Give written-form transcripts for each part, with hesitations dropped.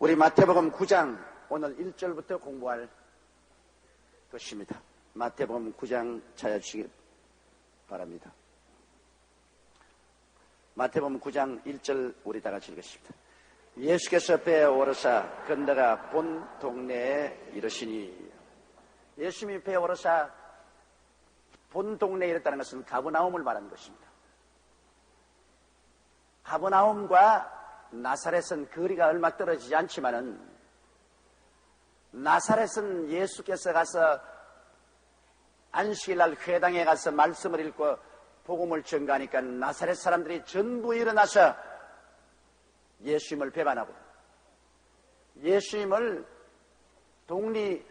우리 마태복음 9장 오늘 1절부터 공부할 것입니다. 마태복음 9장 찾아주시기 바랍니다. 마태복음 9장 1절 우리 다 같이 읽겠습니다. 예수께서 배에 오르사 건너가 본 동네에 이르시니. 예수님이 배에 오르사 본 동네에 이르다는 것은 가버나움을 말하는 것입니다. 가버나움과 나사렛은 거리가 얼마 떨어지지 않지만은, 나사렛은 예수께서 가서 안식일날 회당에 가서 말씀을 읽고 복음을 전가하니까 나사렛 사람들이 전부 일어나서 예수님을 배반하고 예수님을 동리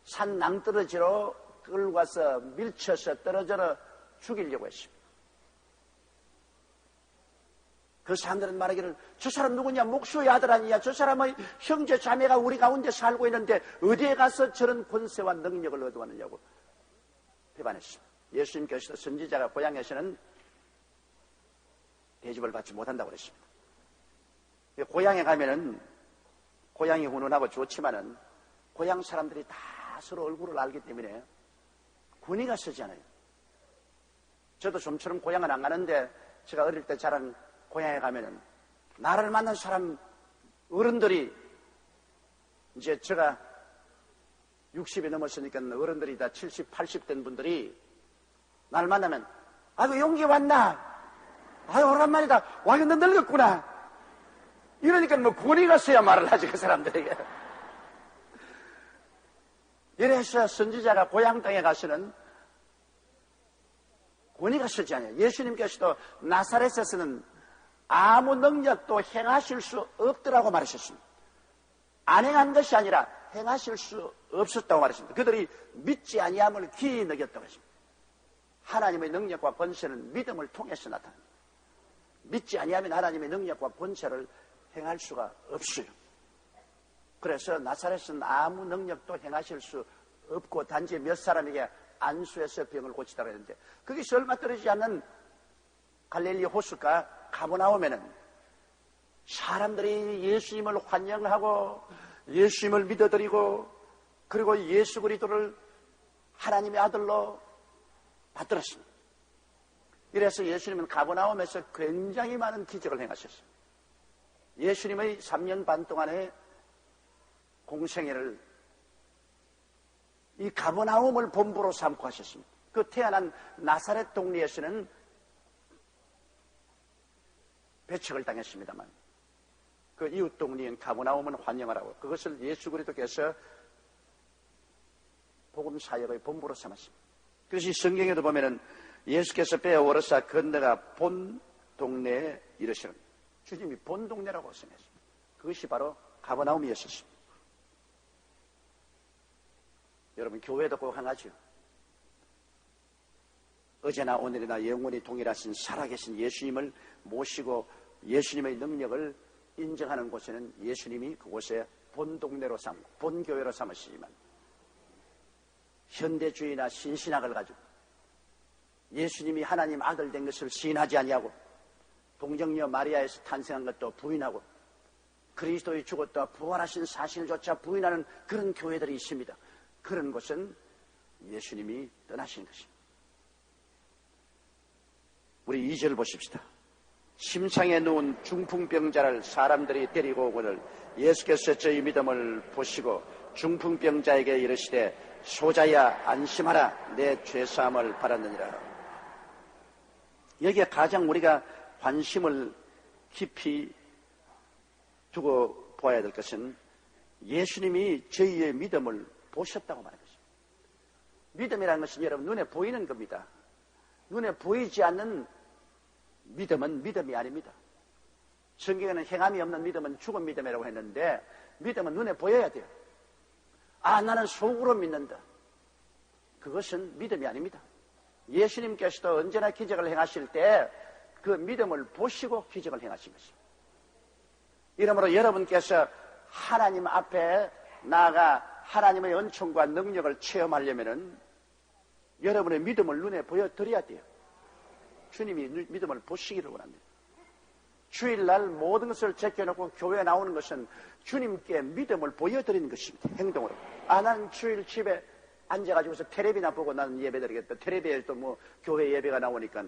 산 낭떠러지로 끌고 가서 밀쳐서 떨어져 죽이려고 했습니다. 그 사람들은 말하기를, 저 사람 누구냐? 목수의 아들 아니냐? 저 사람의 형제 자매가 우리 가운데 살고 있는데 어디에 가서 저런 권세와 능력을 얻어왔느냐고 배반했습니다. 예수님께서도 선지자가 고향에서는 대접을 받지 못한다고 그랬습니다. 고향에 가면은 고향이 훈훈하고 좋지만은 고향 사람들이 다 서로 얼굴을 알기 때문에 군의가 서잖아요. 저도 좀처럼 고향은 안 가는데 제가 어릴 때 자란 고향에 가면은 나를 만난 사람 어른들이, 이제 제가 60이 넘었으니까 어른들이 다 70, 80 된 분들이 나를 만나면, 아이고 용기 왔나? 아이고 오랜만이다. 와 이거 너 늙었구나. 이러니까 뭐 군의가 써야 말을 하지 그 사람들에게. 이래서 선지자가 고향 땅에 가서는 군의가 쓰지 않아요. 예수님께서도 나사렛에서는 아무 능력도 행하실 수 없더라고 말하셨습니다. 안 행한 것이 아니라 행하실 수 없었다고 말했습니다. 그들이 믿지 아니함을 기이 여겼다고 했습니다. 하나님의 능력과 권세는 믿음을 통해서 나타납니다. 믿지 아니하면 하나님의 능력과 권세를 행할 수가 없어요. 그래서 나사렛은 아무 능력도 행하실 수 없고 단지 몇 사람에게 안수해서 병을 고치다고 했는데, 거기서 얼마 떨어지지 않는 갈릴리 호수가 가버나움에는 사람들이 예수님을 환영하고 예수님을 믿어드리고 그리고 예수 그리스도를 하나님의 아들로 받들었습니다. 이래서 예수님은 가버나움에서 굉장히 많은 기적을 행하셨습니다. 예수님의 3년 반 동안의 공생애를 이 가버나움을 본부로 삼고 하셨습니다. 그 태어난 나사렛 동리에서는 배척을 당했습니다만 그 이웃 동리인 가버나움은 환영하라고, 그것을 예수 그리스도께서 복음 사역의 본부로 삼았습니다. 그래서 이 성경에도 보면은 예수께서 배에 오르사 건너가 본 동네에 이르시는, 주님이 본 동네라고 말씀했습니다. 그것이 바로 가버나움이었습니다. 여러분, 교회도 꼭 하나죠. 어제나 오늘이나 영원히 동일하신 살아계신 예수님을 모시고 예수님의 능력을 인정하는 곳에는 예수님이 그곳에 본 동네로 삼고 본 교회로 삼으시지만, 현대주의나 신신학을 가지고 예수님이 하나님 아들 된 것을 시인하지 아니하고 동정녀 마리아에서 탄생한 것도 부인하고 그리스도의 죽었다 부활하신 사실조차 부인하는 그런 교회들이 있습니다. 그런 곳은 예수님이 떠나신 것입니다. 우리 2절 보십시다. 심상에 누운 중풍병자를 사람들이 데리고 오거늘 예수께서 저희 믿음을 보시고 중풍병자에게 이르시되 소자야 안심하라, 내 죄사함을 받았느니라. 여기에 가장 우리가 관심을 깊이 두고 보아야 될 것은 예수님이 저희의 믿음을 보셨다고 말하는 것입니다. 믿음이라는 것은 여러분 눈에 보이는 겁니다. 눈에 보이지 않는 믿음은 믿음이 아닙니다. 성경에는 행함이 없는 믿음은 죽은 믿음이라고 했는데, 믿음은 눈에 보여야 돼요. 아, 나는 속으로 믿는다. 그것은 믿음이 아닙니다. 예수님께서도 언제나 기적을 행하실 때 그 믿음을 보시고 기적을 행하신 것입니다. 이러므로 여러분께서 하나님 앞에 나아가 하나님의 은총과 능력을 체험하려면은 여러분의 믿음을 눈에 보여드려야 돼요. 주님이 믿음을 보시기를 원합니다. 주일날 모든 것을 제껴놓고 교회에 나오는 것은 주님께 믿음을 보여드리는 것입니다. 행동으로. 나는 주일 집에 앉아가지고서 텔레비나 보고 나는 예배드리겠다. 텔레비에 또 뭐 교회 예배가 나오니까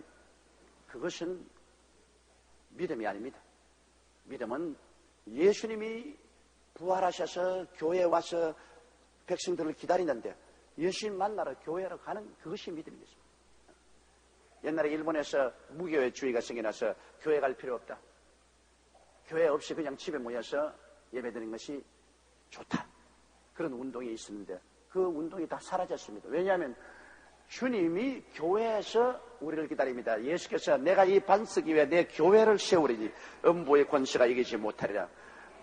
그것은 믿음이 아닙니다. 믿음은 예수님이 부활하셔서 교회에 와서 백성들을 기다리는데 예수님 만나러 교회로 가는 그것이 믿음입니다. 옛날에 일본에서 무교회주의가 생겨나서 교회 갈 필요 없다. 교회 없이 그냥 집에 모여서 예배드리는 것이 좋다. 그런 운동이 있었는데 그 운동이 다 사라졌습니다. 왜냐하면 주님이 교회에서 우리를 기다립니다. 예수께서 내가 이 반석 위에 내 교회를 세우리니 음부의 권세가 이기지 못하리라.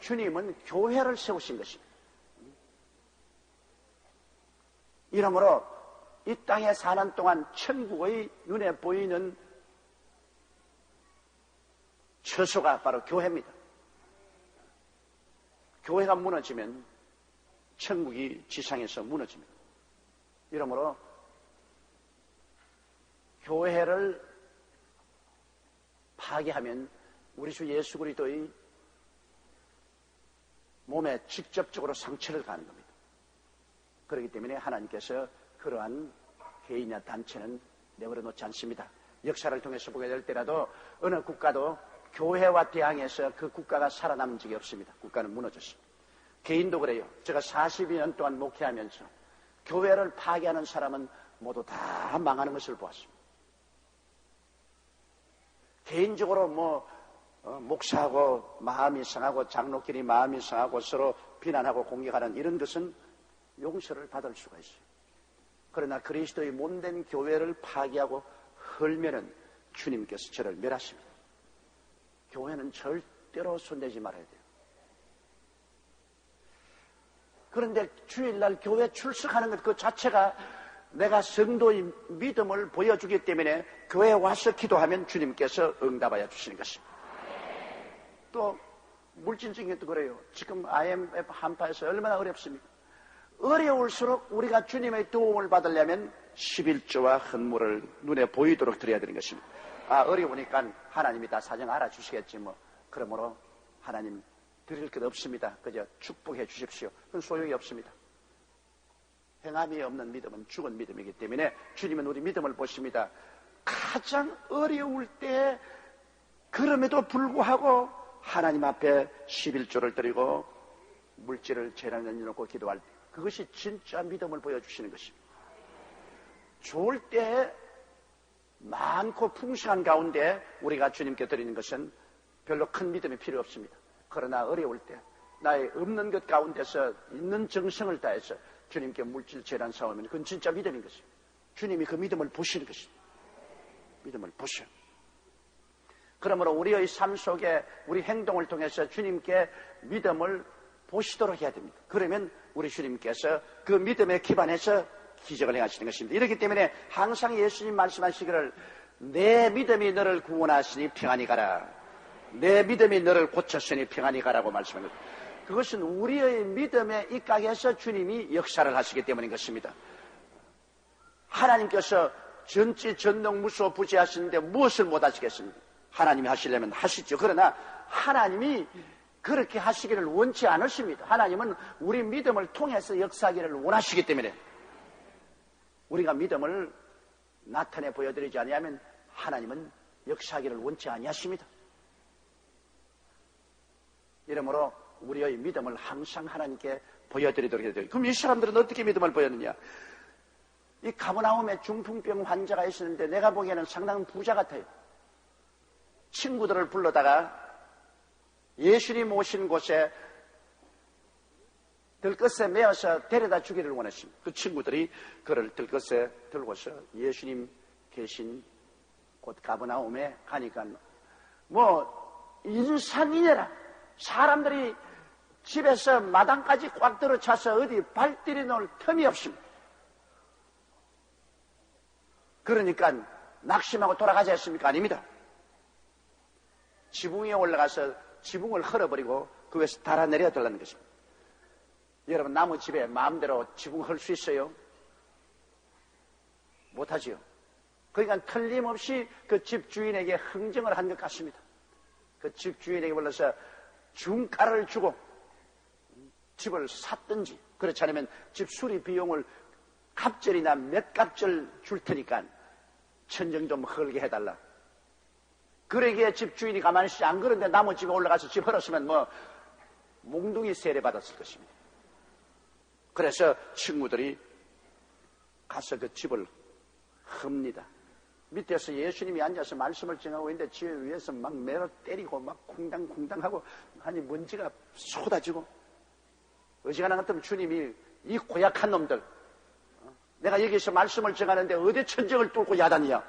주님은 교회를 세우신 것입니다. 이러므로 이 땅에 사는 동안 천국의 눈에 보이는 처소가 바로 교회입니다. 교회가 무너지면 천국이 지상에서 무너집니다. 이러므로 교회를 파괴하면 우리 주 예수 그리스도의 몸에 직접적으로 상처를 가는 겁니다. 그렇기 때문에 하나님께서 그러한 개인이나 단체는 내버려 놓지 않습니다. 역사를 통해서 보게 될 때라도 어느 국가도 교회와 대항해서 그 국가가 살아남은 적이 없습니다. 국가는 무너졌습니다. 개인도 그래요. 제가 42년 동안 목회하면서 교회를 파괴하는 사람은 모두 다 망하는 것을 보았습니다. 개인적으로 목사하고 마음이 상하고 장로끼리 마음이 상하고 서로 비난하고 공격하는 이런 것은 용서를 받을 수가 있어요. 그러나 그리스도의 몸된 교회를 파괴하고 헐면은 주님께서 저를 멸하십니다. 교회는 절대로 손대지 말아야 돼요. 그런데 주일날 교회 출석하는 것 그 자체가 내가 성도의 믿음을 보여주기 때문에 교회에 와서 기도하면 주님께서 응답하여 주시는 것입니다. 또 물질적인 것도 그래요. 지금 IMF 한파에서 얼마나 어렵습니까? 어려울수록 우리가 주님의 도움을 받으려면 11조와 헌물을 눈에 보이도록 드려야 되는 것입니다. 어려우니까 하나님이 다 사정 알아주시겠지 뭐. 그러므로 하나님 드릴 것 없습니다. 그저 축복해 주십시오. 그건 소용이 없습니다. 행함이 없는 믿음은 죽은 믿음이기 때문에 주님은 우리 믿음을 보십니다. 가장 어려울 때 그럼에도 불구하고 하나님 앞에 11조를 드리고 물질을 재단에 넣어놓고 기도할 때 그것이 진짜 믿음을 보여주시는 것입니다. 좋을 때 많고 풍성한 가운데 우리가 주님께 드리는 것은 별로 큰 믿음이 필요 없습니다. 그러나 어려울 때 나의 없는 것 가운데서 있는 정성을 다해서 주님께 물질 재단 사오면 그건 진짜 믿음인 것입니다. 주님이 그 믿음을 보시는 것입니다. 믿음을 보셔. 그러므로 우리의 삶 속에 우리 행동을 통해서 주님께 믿음을 보시도록 해야 됩니다. 그러면 우리 주님께서 그 믿음에 기반해서 기적을 행하시는 것입니다. 이렇기 때문에 항상 예수님 말씀하시기를 내 믿음이 너를 구원하시니 평안히 가라. 내 믿음이 너를 고쳤으니 평안히 가라고 말씀합니다. 그것은 우리의 믿음에 입각해서 주님이 역사를 하시기 때문인 것입니다. 하나님께서 전지 전능 무소 부지하시는데 무엇을 못 하시겠습니까? 하나님이 하시려면 하시죠. 그러나 하나님이 그렇게 하시기를 원치 않으십니다. 하나님은 우리 믿음을 통해서 역사하기를 원하시기 때문에 우리가 믿음을 나타내 보여드리지 아니하면 하나님은 역사하기를 원치 아니하십니다. 이러므로 우리의 믿음을 항상 하나님께 보여드리도록 해야 돼요. 그럼 이 사람들은 어떻게 믿음을 보였느냐? 이 가버나움에 중풍병 환자가 있었는데 내가 보기에는 상당히 부자 같아요. 친구들을 불러다가 예수님 오신 곳에 들것에 메어서 데려다 주기를 원했습니다. 그 친구들이 그를 들것에 들고서 예수님 계신 곳 가버나움에 가니까 인산이네라. 사람들이 집에서 마당까지 꽉 들어차서 어디 발들이 놓을 틈이 없습니다. 그러니까 낙심하고 돌아가지 않습니까? 아닙니다. 지붕 위에 올라가서 지붕을 헐어버리고 그 위에서 달아내려 달라는 것입니다. 여러분 나무 집에 마음대로 지붕 헐 수 있어요? 못하지요. 그러니까 틀림없이 그 집 주인에게 흥정을 한 것 같습니다. 그 집주인에게 불러서 중가를 주고 집을 샀든지, 그렇지 않으면 집 수리 비용을 갑절이나 몇 갑절 줄 테니까 천정 좀 헐게 해달라. 그러기에 집주인이 가만히 있지, 안 그런데 나무 집에 올라가서 집 헐었으면 뭐 몽둥이 세례 받았을 것입니다. 그래서 친구들이 가서 그 집을 헙니다. 밑에서 예수님이 앉아서 말씀을 전하고 있는데 집 위에서 막 매로 때리고 막 쿵당쿵당하고 아니 먼지가 쏟아지고, 어지간한 것 같으면 주님이 이 고약한 놈들, 내가 여기서 말씀을 전하는데 어디 천정을 뚫고 야단이야,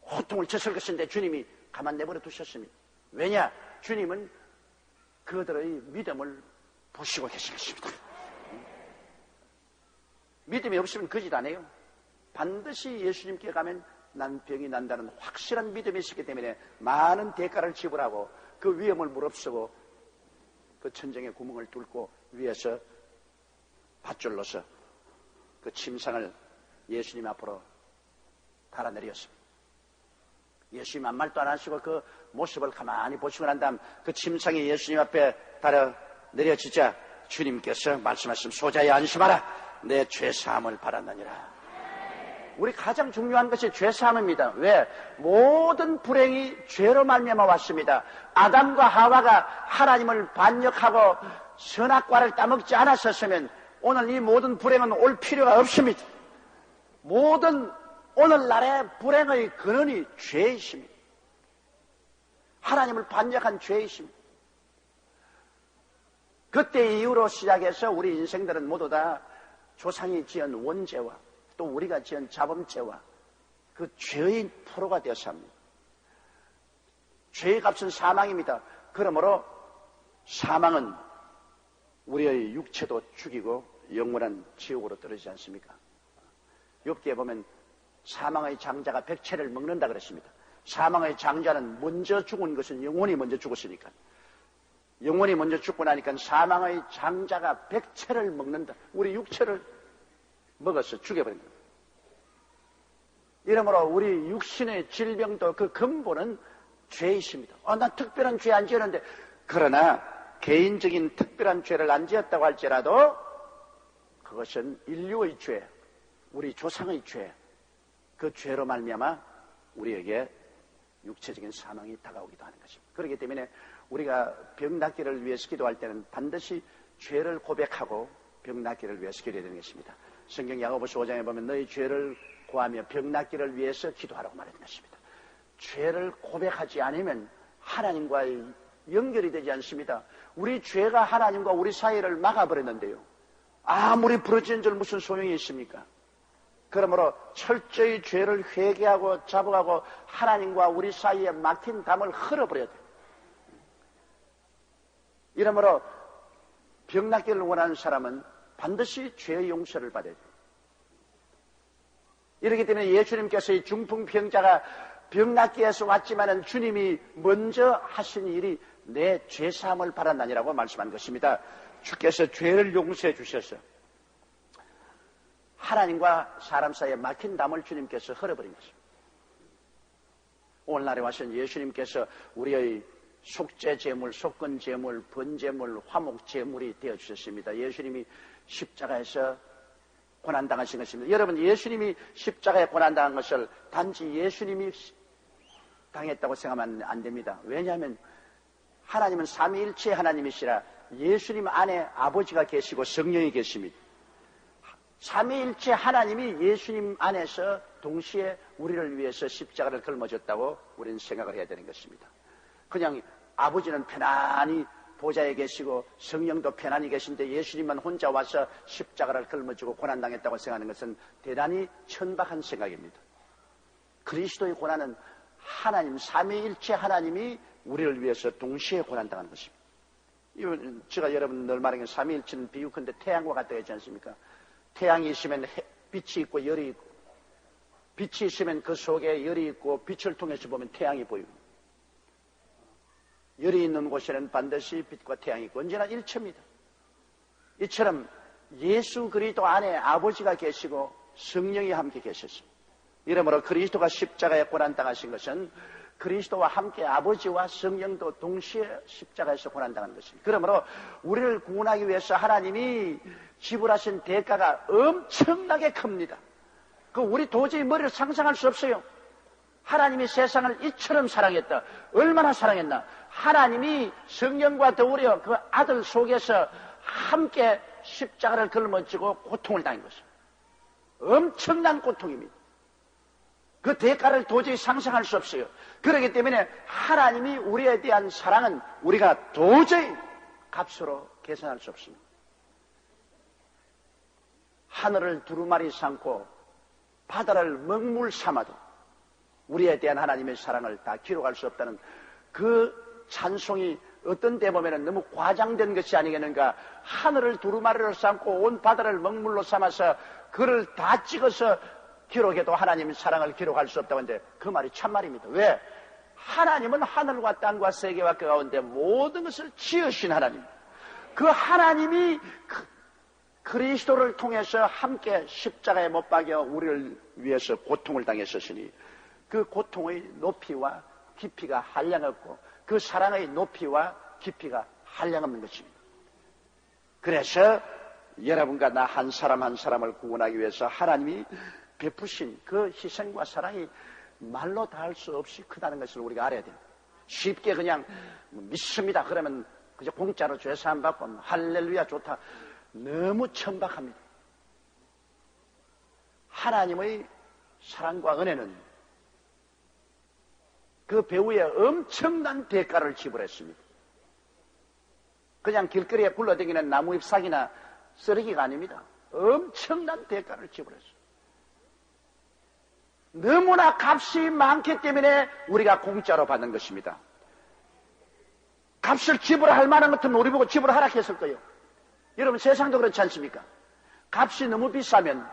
호통을 쳤을 것인데 주님이 가만 내버려 두셨습니다. 왜냐? 주님은 그들의 믿음을 보시고 계신 것입니다. 믿음이 없으면 거짓 안 해요. 반드시 예수님께 가면 난 병이 난다는 확실한 믿음이 있었기 때문에 많은 대가를 지불하고 그 위험을 무릅쓰고 그 천정의 구멍을 뚫고 위에서 밧줄로서 그 침상을 예수님 앞으로 달아내렸습니다. 예수님 아무 말도 안 하시고 그 모습을 가만히 보시고 난 다음 그 침상이 예수님 앞에 달아내려지자 주님께서 말씀하신 소자야 안심하라, 내 죄사함을 받았느니라. 우리 가장 중요한 것이 죄사함입니다. 왜? 모든 불행이 죄로 말미암아 왔습니다. 아담과 하와가 하나님을 반역하고 선악과를 따먹지 않았었으면 오늘 이 모든 불행은 올 필요가 없습니다. 모든 오늘날의 불행의 근원이 죄이십니다. 하나님을 반역한 죄이십니다. 그때 이후로 시작해서 우리 인생들은 모두 다 조상이 지은 원죄와 또 우리가 지은 자범죄와 그 죄의 포로가 되어서 합니다. 죄의 값은 사망입니다. 그러므로 사망은 우리의 육체도 죽이고 영원한 지옥으로 떨어지지 않습니까? 욥기에 보면 사망의 장자가 백채를 먹는다 그랬습니다. 사망의 장자는 먼저 죽은 것은 영혼이 먼저 죽었으니까, 영혼이 먼저 죽고 나니까 사망의 장자가 백채를 먹는다. 우리 육체를 먹어서 죽여버린 겁니다. 이러므로 우리 육신의 질병도 그 근본은 죄이십니다. 난 특별한 죄 안 지었는데, 그러나 개인적인 특별한 죄를 안 지었다고 할지라도 그것은 인류의 죄, 우리 조상의 죄, 그 죄로 말미암아 우리에게 육체적인 사망이 다가오기도 하는 것입니다. 그렇기 때문에 우리가 병 낫기를 위해서 기도할 때는 반드시 죄를 고백하고 병 낫기를 위해서 기도해야 되는 것입니다. 성경 야고보서 5장에 보면 너희 죄를 고하며 병 낫기를 위해서 기도하라고 말하는 것입니다. 죄를 고백하지 않으면 하나님과의 연결이 되지 않습니다. 우리 죄가 하나님과 우리 사이를 막아버렸는데요, 아무리 부러지는 줄 무슨 소용이 있습니까? 그러므로 철저히 죄를 회개하고 잡아가고 하나님과 우리 사이에 막힌 담을 흘어버려야 돼요. 이러므로 병 낫기를 원하는 사람은 반드시 죄의 용서를 받아야 돼요. 이렇기 때문에 예수님께서 이 중풍병자가 병 낫기 위해서 왔지만은 주님이 먼저 하신 일이 내 죄사함을 받았나니라고 말씀한 것입니다. 주께서 죄를 용서해 주셔서 하나님과 사람 사이에 막힌 담을 주님께서 흘어버린 것입니다. 오늘날에 와서는 예수님께서 우리의 속죄제물, 속건제물, 번제물, 화목제물이 되어주셨습니다. 예수님이 십자가에서 고난당하신 것입니다. 여러분, 예수님이 십자가에 고난당한 것을 단지 예수님이 당했다고 생각하면 안 됩니다. 왜냐하면 하나님은 삼위일체 하나님이시라 예수님 안에 아버지가 계시고 성령이 계십니다. 삼위일체 하나님이 예수님 안에서 동시에 우리를 위해서 십자가를 걸머졌다고 우리는 생각을 해야 되는 것입니다. 그냥 아버지는 편안히 보좌에 계시고 성령도 편안히 계신데 예수님만 혼자 와서 십자가를 걸머지고 고난당했다고 생각하는 것은 대단히 천박한 생각입니다. 그리스도의 고난은 하나님, 삼위일체 하나님이 우리를 위해서 동시에 고난당하는 것입니다. 이건 제가 여러분 늘 말하는 삼위일체는 비유컨대 태양과 같다고 했지 않습니까? 태양이 있으면 빛이 있고 열이 있고, 빛이 있으면 그 속에 열이 있고, 빛을 통해서 보면 태양이 보입니다. 열이 있는 곳에는 반드시 빛과 태양이 있고 언제나 일체입니다. 이처럼 예수 그리스도 안에 아버지가 계시고 성령이 함께 계셨습니다. 이러므로 그리스도가 십자가에 고난당하신 것은 그리스도와 함께 아버지와 성령도 동시에 십자가에서 고난당한 것입니다. 그러므로 우리를 구원하기 위해서 하나님이 지불하신 대가가 엄청나게 큽니다. 우리 도저히 머리를 상상할 수 없어요. 하나님이 세상을 이처럼 사랑했다. 얼마나 사랑했나. 하나님이 성령과 더불어 그 아들 속에서 함께 십자가를 걸머쥐고 고통을 당한 것입니다. 엄청난 고통입니다. 그 대가를 도저히 상상할 수 없어요. 그렇기 때문에 하나님이 우리에 대한 사랑은 우리가 도저히 값으로 계산할 수 없습니다. 하늘을 두루마리 삼고 바다를 먹물 삼아도 우리에 대한 하나님의 사랑을 다 기록할 수 없다는 그 찬송이 어떤 때 보면 너무 과장된 것이 아니겠는가. 하늘을 두루마리로 삼고 온 바다를 먹물로 삼아서 그를 다 찍어서 기록해도 하나님의 사랑을 기록할 수 없다고 하는데 그 말이 참말입니다. 왜? 하나님은 하늘과 땅과 세계와 그 가운데 모든 것을 지으신 하나님. 그 하나님이 그리스도를 통해서 함께 십자가에 못 박여 우리를 위해서 고통을 당했으니 그 고통의 높이와 깊이가 한량없고 그 사랑의 높이와 깊이가 한량없는 것입니다. 그래서 여러분과 나 한 사람 한 사람을 구원하기 위해서 하나님이 베푸신 그 희생과 사랑이 말로 다 할 수 없이 크다는 것을 우리가 알아야 됩니다. 쉽게 그냥 믿습니다 그러면 그저 공짜로 죄사함 받고 할렐루야 좋다. 너무 천박합니다. 하나님의 사랑과 은혜는 그 배후에 엄청난 대가를 지불했습니다. 그냥 길거리에 굴러다니는 나무 잎사귀나 쓰레기가 아닙니다. 엄청난 대가를 지불했습니다. 너무나 값이 많기 때문에 우리가 공짜로 받는 것입니다. 값을 지불할 만한 것은 우리 보고 지불하라 했을 거예요. 여러분 세상도 그렇지 않습니까? 값이 너무 비싸면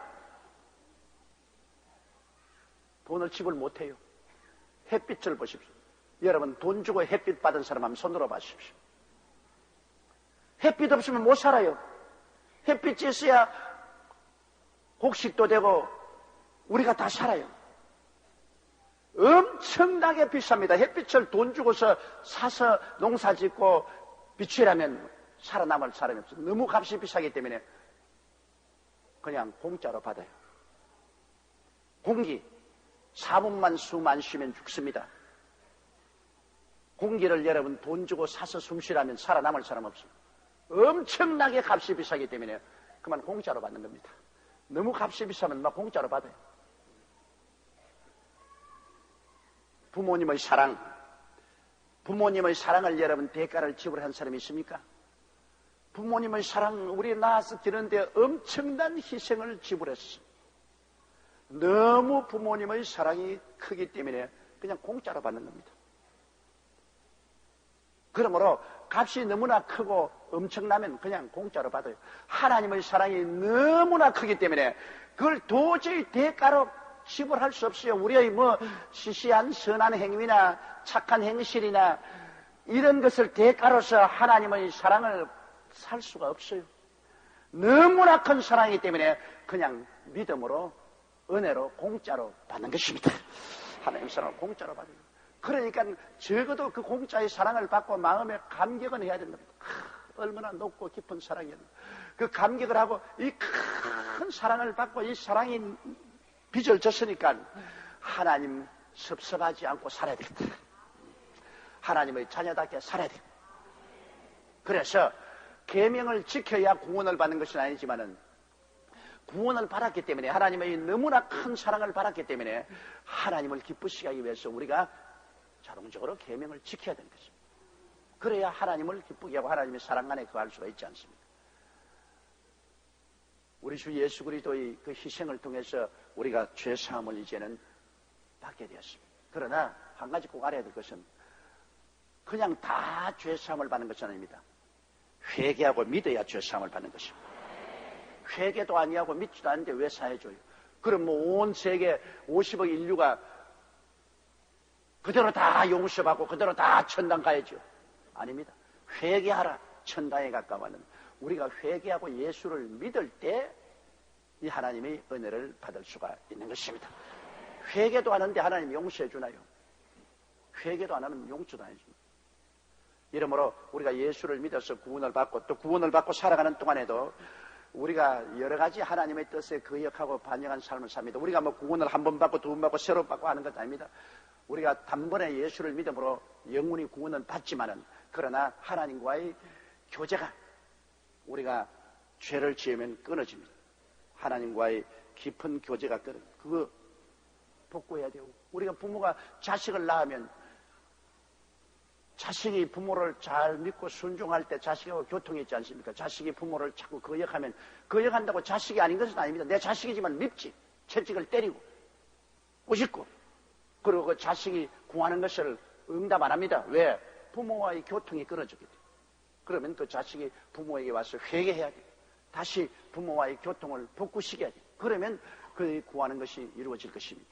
돈을 지불 못해요. 햇빛을 보십시오. 여러분 돈 주고 햇빛 받은 사람 한번 손들어 봐주십시오. 햇빛 없으면 못 살아요. 햇빛이 있어야 곡식도 되고 우리가 다 살아요. 엄청나게 비쌉니다. 햇빛을 돈 주고서 사서 농사 짓고 비추라면 살아남을 사람이 없어요. 너무 값이 비싸기 때문에 그냥 공짜로 받아요. 공기 4분만 숨 안 쉬면 죽습니다. 공기를 여러분 돈 주고 사서 숨 쉬라면 살아남을 사람 없어요. 엄청나게 값이 비싸기 때문에 그만 공짜로 받는 겁니다. 너무 값이 비싸면 막 공짜로 받아요. 부모님의 사랑, 부모님의 사랑을 여러분 대가를 지불한 사람이 있습니까? 부모님의 사랑, 우리 낳아서 기르는데 엄청난 희생을 지불했어. 너무 부모님의 사랑이 크기 때문에 그냥 공짜로 받는 겁니다. 그러므로 값이 너무나 크고 엄청나면 그냥 공짜로 받아요. 하나님의 사랑이 너무나 크기 때문에 그걸 도저히 대가로 지불할 수 없어요. 우리의 시시한 선한 행위나 착한 행실이나 이런 것을 대가로서 하나님의 사랑을 살 수가 없어요. 너무나 큰 사랑이기 때문에 그냥 믿음으로 은혜로 공짜로 받는 것입니다. 하나님의 사랑을 공짜로 받는 거예요. 그러니까 적어도 그 공짜의 사랑을 받고 마음에 감격은 해야 된다. 얼마나 높고 깊은 사랑이었나. 그 감격을 하고 이 큰 사랑을 받고 이 사랑이 빚을 졌으니까 하나님 섭섭하지 않고 살아야 되겠다. 하나님의 자녀답게 살아야 되겠다. 그래서 계명을 지켜야 구원을 받는 것은 아니지만은 구원을 받았기 때문에 하나님의 너무나 큰 사랑을 받았기 때문에 하나님을 기쁘시게 하기 위해서 우리가 자동적으로 계명을 지켜야 되는 것입니다. 그래야 하나님을 기쁘게 하고 하나님의 사랑 안에 거할 수가 있지 않습니까? 우리 주 예수 그리스도의 그 희생을 통해서 우리가 죄사함을 이제는 받게 되었습니다. 그러나 한 가지 꼭 알아야 될 것은 그냥 다 죄사함을 받는 것은 아닙니다. 회개하고 믿어야 죄사함을 받는 것입니다. 회개도 아니하고 믿지도 않는데 왜 사해줘요? 그럼 온 세계 50억 인류가 그대로 다 용서받고 그대로 다 천당 가야죠? 아닙니다. 회개하라. 천당에 가까워하는 우리가 회개하고 예수를 믿을 때 이 하나님의 은혜를 받을 수가 있는 것입니다. 회개도 하는데 하나님 용서해 주나요? 회개도 안 하면 용서도 안 해줍니다. 이러므로 우리가 예수를 믿어서 구원을 받고 또 구원을 받고 살아가는 동안에도 우리가 여러 가지 하나님의 뜻에 거역하고 반영한 삶을 삽니다. 우리가 뭐 구원을 한 번 받고 두 번 받고 새로 받고 하는 것 아닙니다. 우리가 단번에 예수를 믿음으로 영원히 구원은 받지만은 그러나 하나님과의 교제가 우리가 죄를 지으면 끊어집니다. 하나님과의 깊은 교제가 끊어집니다. 그거 복구해야 돼요. 우리가 부모가 자식을 낳으면 자식이 부모를 잘 믿고 순종할 때 자식하고 교통이 있지 않습니까? 자식이 부모를 자꾸 거역하면 거역한다고 자식이 아닌 것은 아닙니다. 내 자식이지만 밉지. 채찍을 때리고 꼬집고 그리고 그 자식이 구하는 것을 응답 안 합니다. 왜? 부모와의 교통이 끊어졌기 때문에. 그러면 그 자식이 부모에게 와서 회개해야 돼요. 다시 부모와의 교통을 복구시켜야 돼요. 그러면 그 구하는 것이 이루어질 것입니다.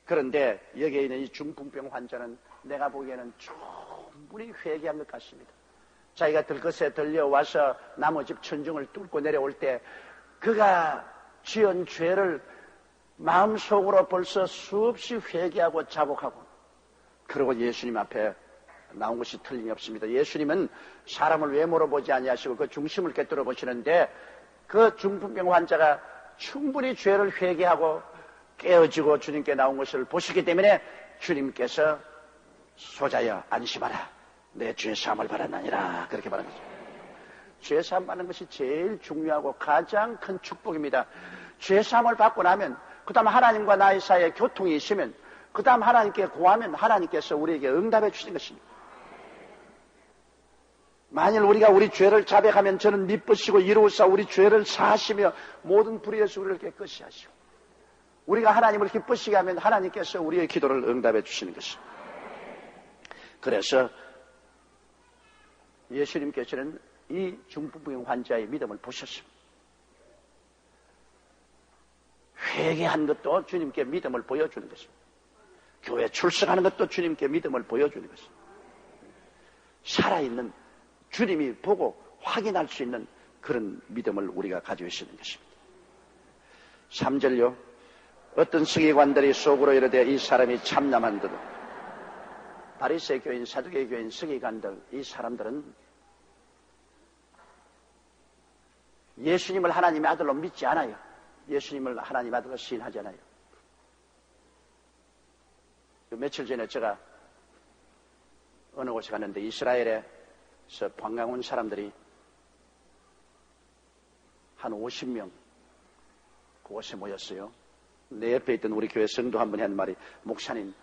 그런데 여기에 있는 이 중풍병 환자는 내가 보기에는 충분히 회개한 것 같습니다. 자기가 들것에 들려와서 나무 집 천중을 뚫고 내려올 때 그가 지은 죄를 마음속으로 벌써 수없이 회개하고 자복하고 그러고 예수님 앞에 나온 것이 틀림이 없습니다. 예수님은 사람을 외모로 보지 아니하시고 그 중심을 꿰뚫어 보시는데 그 중풍병 환자가 충분히 죄를 회개하고 깨어지고 주님께 나온 것을 보시기 때문에 주님께서 소자여 안심하라 내 죄 사함을 받았나니라 그렇게 말한 거죠. 죄 사함 받는 것이 제일 중요하고 가장 큰 축복입니다. 죄 사함을 받고 나면 그 다음 하나님과 나의 사이에 교통이 있으면 그 다음 하나님께 구하면 하나님께서 우리에게 응답해 주시는 것입니다. 만일 우리가 우리 죄를 자백하면 저는 미쁘시고 이로우사 우리 죄를 사하시며 모든 불의에서 우리를 깨끗이 하시고 우리가 하나님을 기쁘시게 하면 하나님께서 우리의 기도를 응답해 주시는 것입니다. 그래서 예수님께서는 이 중풍병 환자의 믿음을 보셨습니다. 회개한 것도 주님께 믿음을 보여주는 것입니다. 교회 출석하는 것도 주님께 믿음을 보여주는 것입니다. 살아있는 주님이 보고 확인할 수 있는 그런 믿음을 우리가 가지고 있는 것입니다. 3절요. 어떤 서기관들이 속으로 이르되 이 사람이 참남한듯 바리새 교인, 사두개 교인, 서기관들 이 사람들은 예수님을 하나님의 아들로 믿지 않아요. 예수님을 하나님의 아들로 시인하지 않아요. 며칠 전에 제가 어느 곳에 갔는데 이스라엘에서 관광 온 사람들이 한 50명 그곳에 모였어요. 내 옆에 있던 우리 교회 성도 한 분이 한 말이 목사님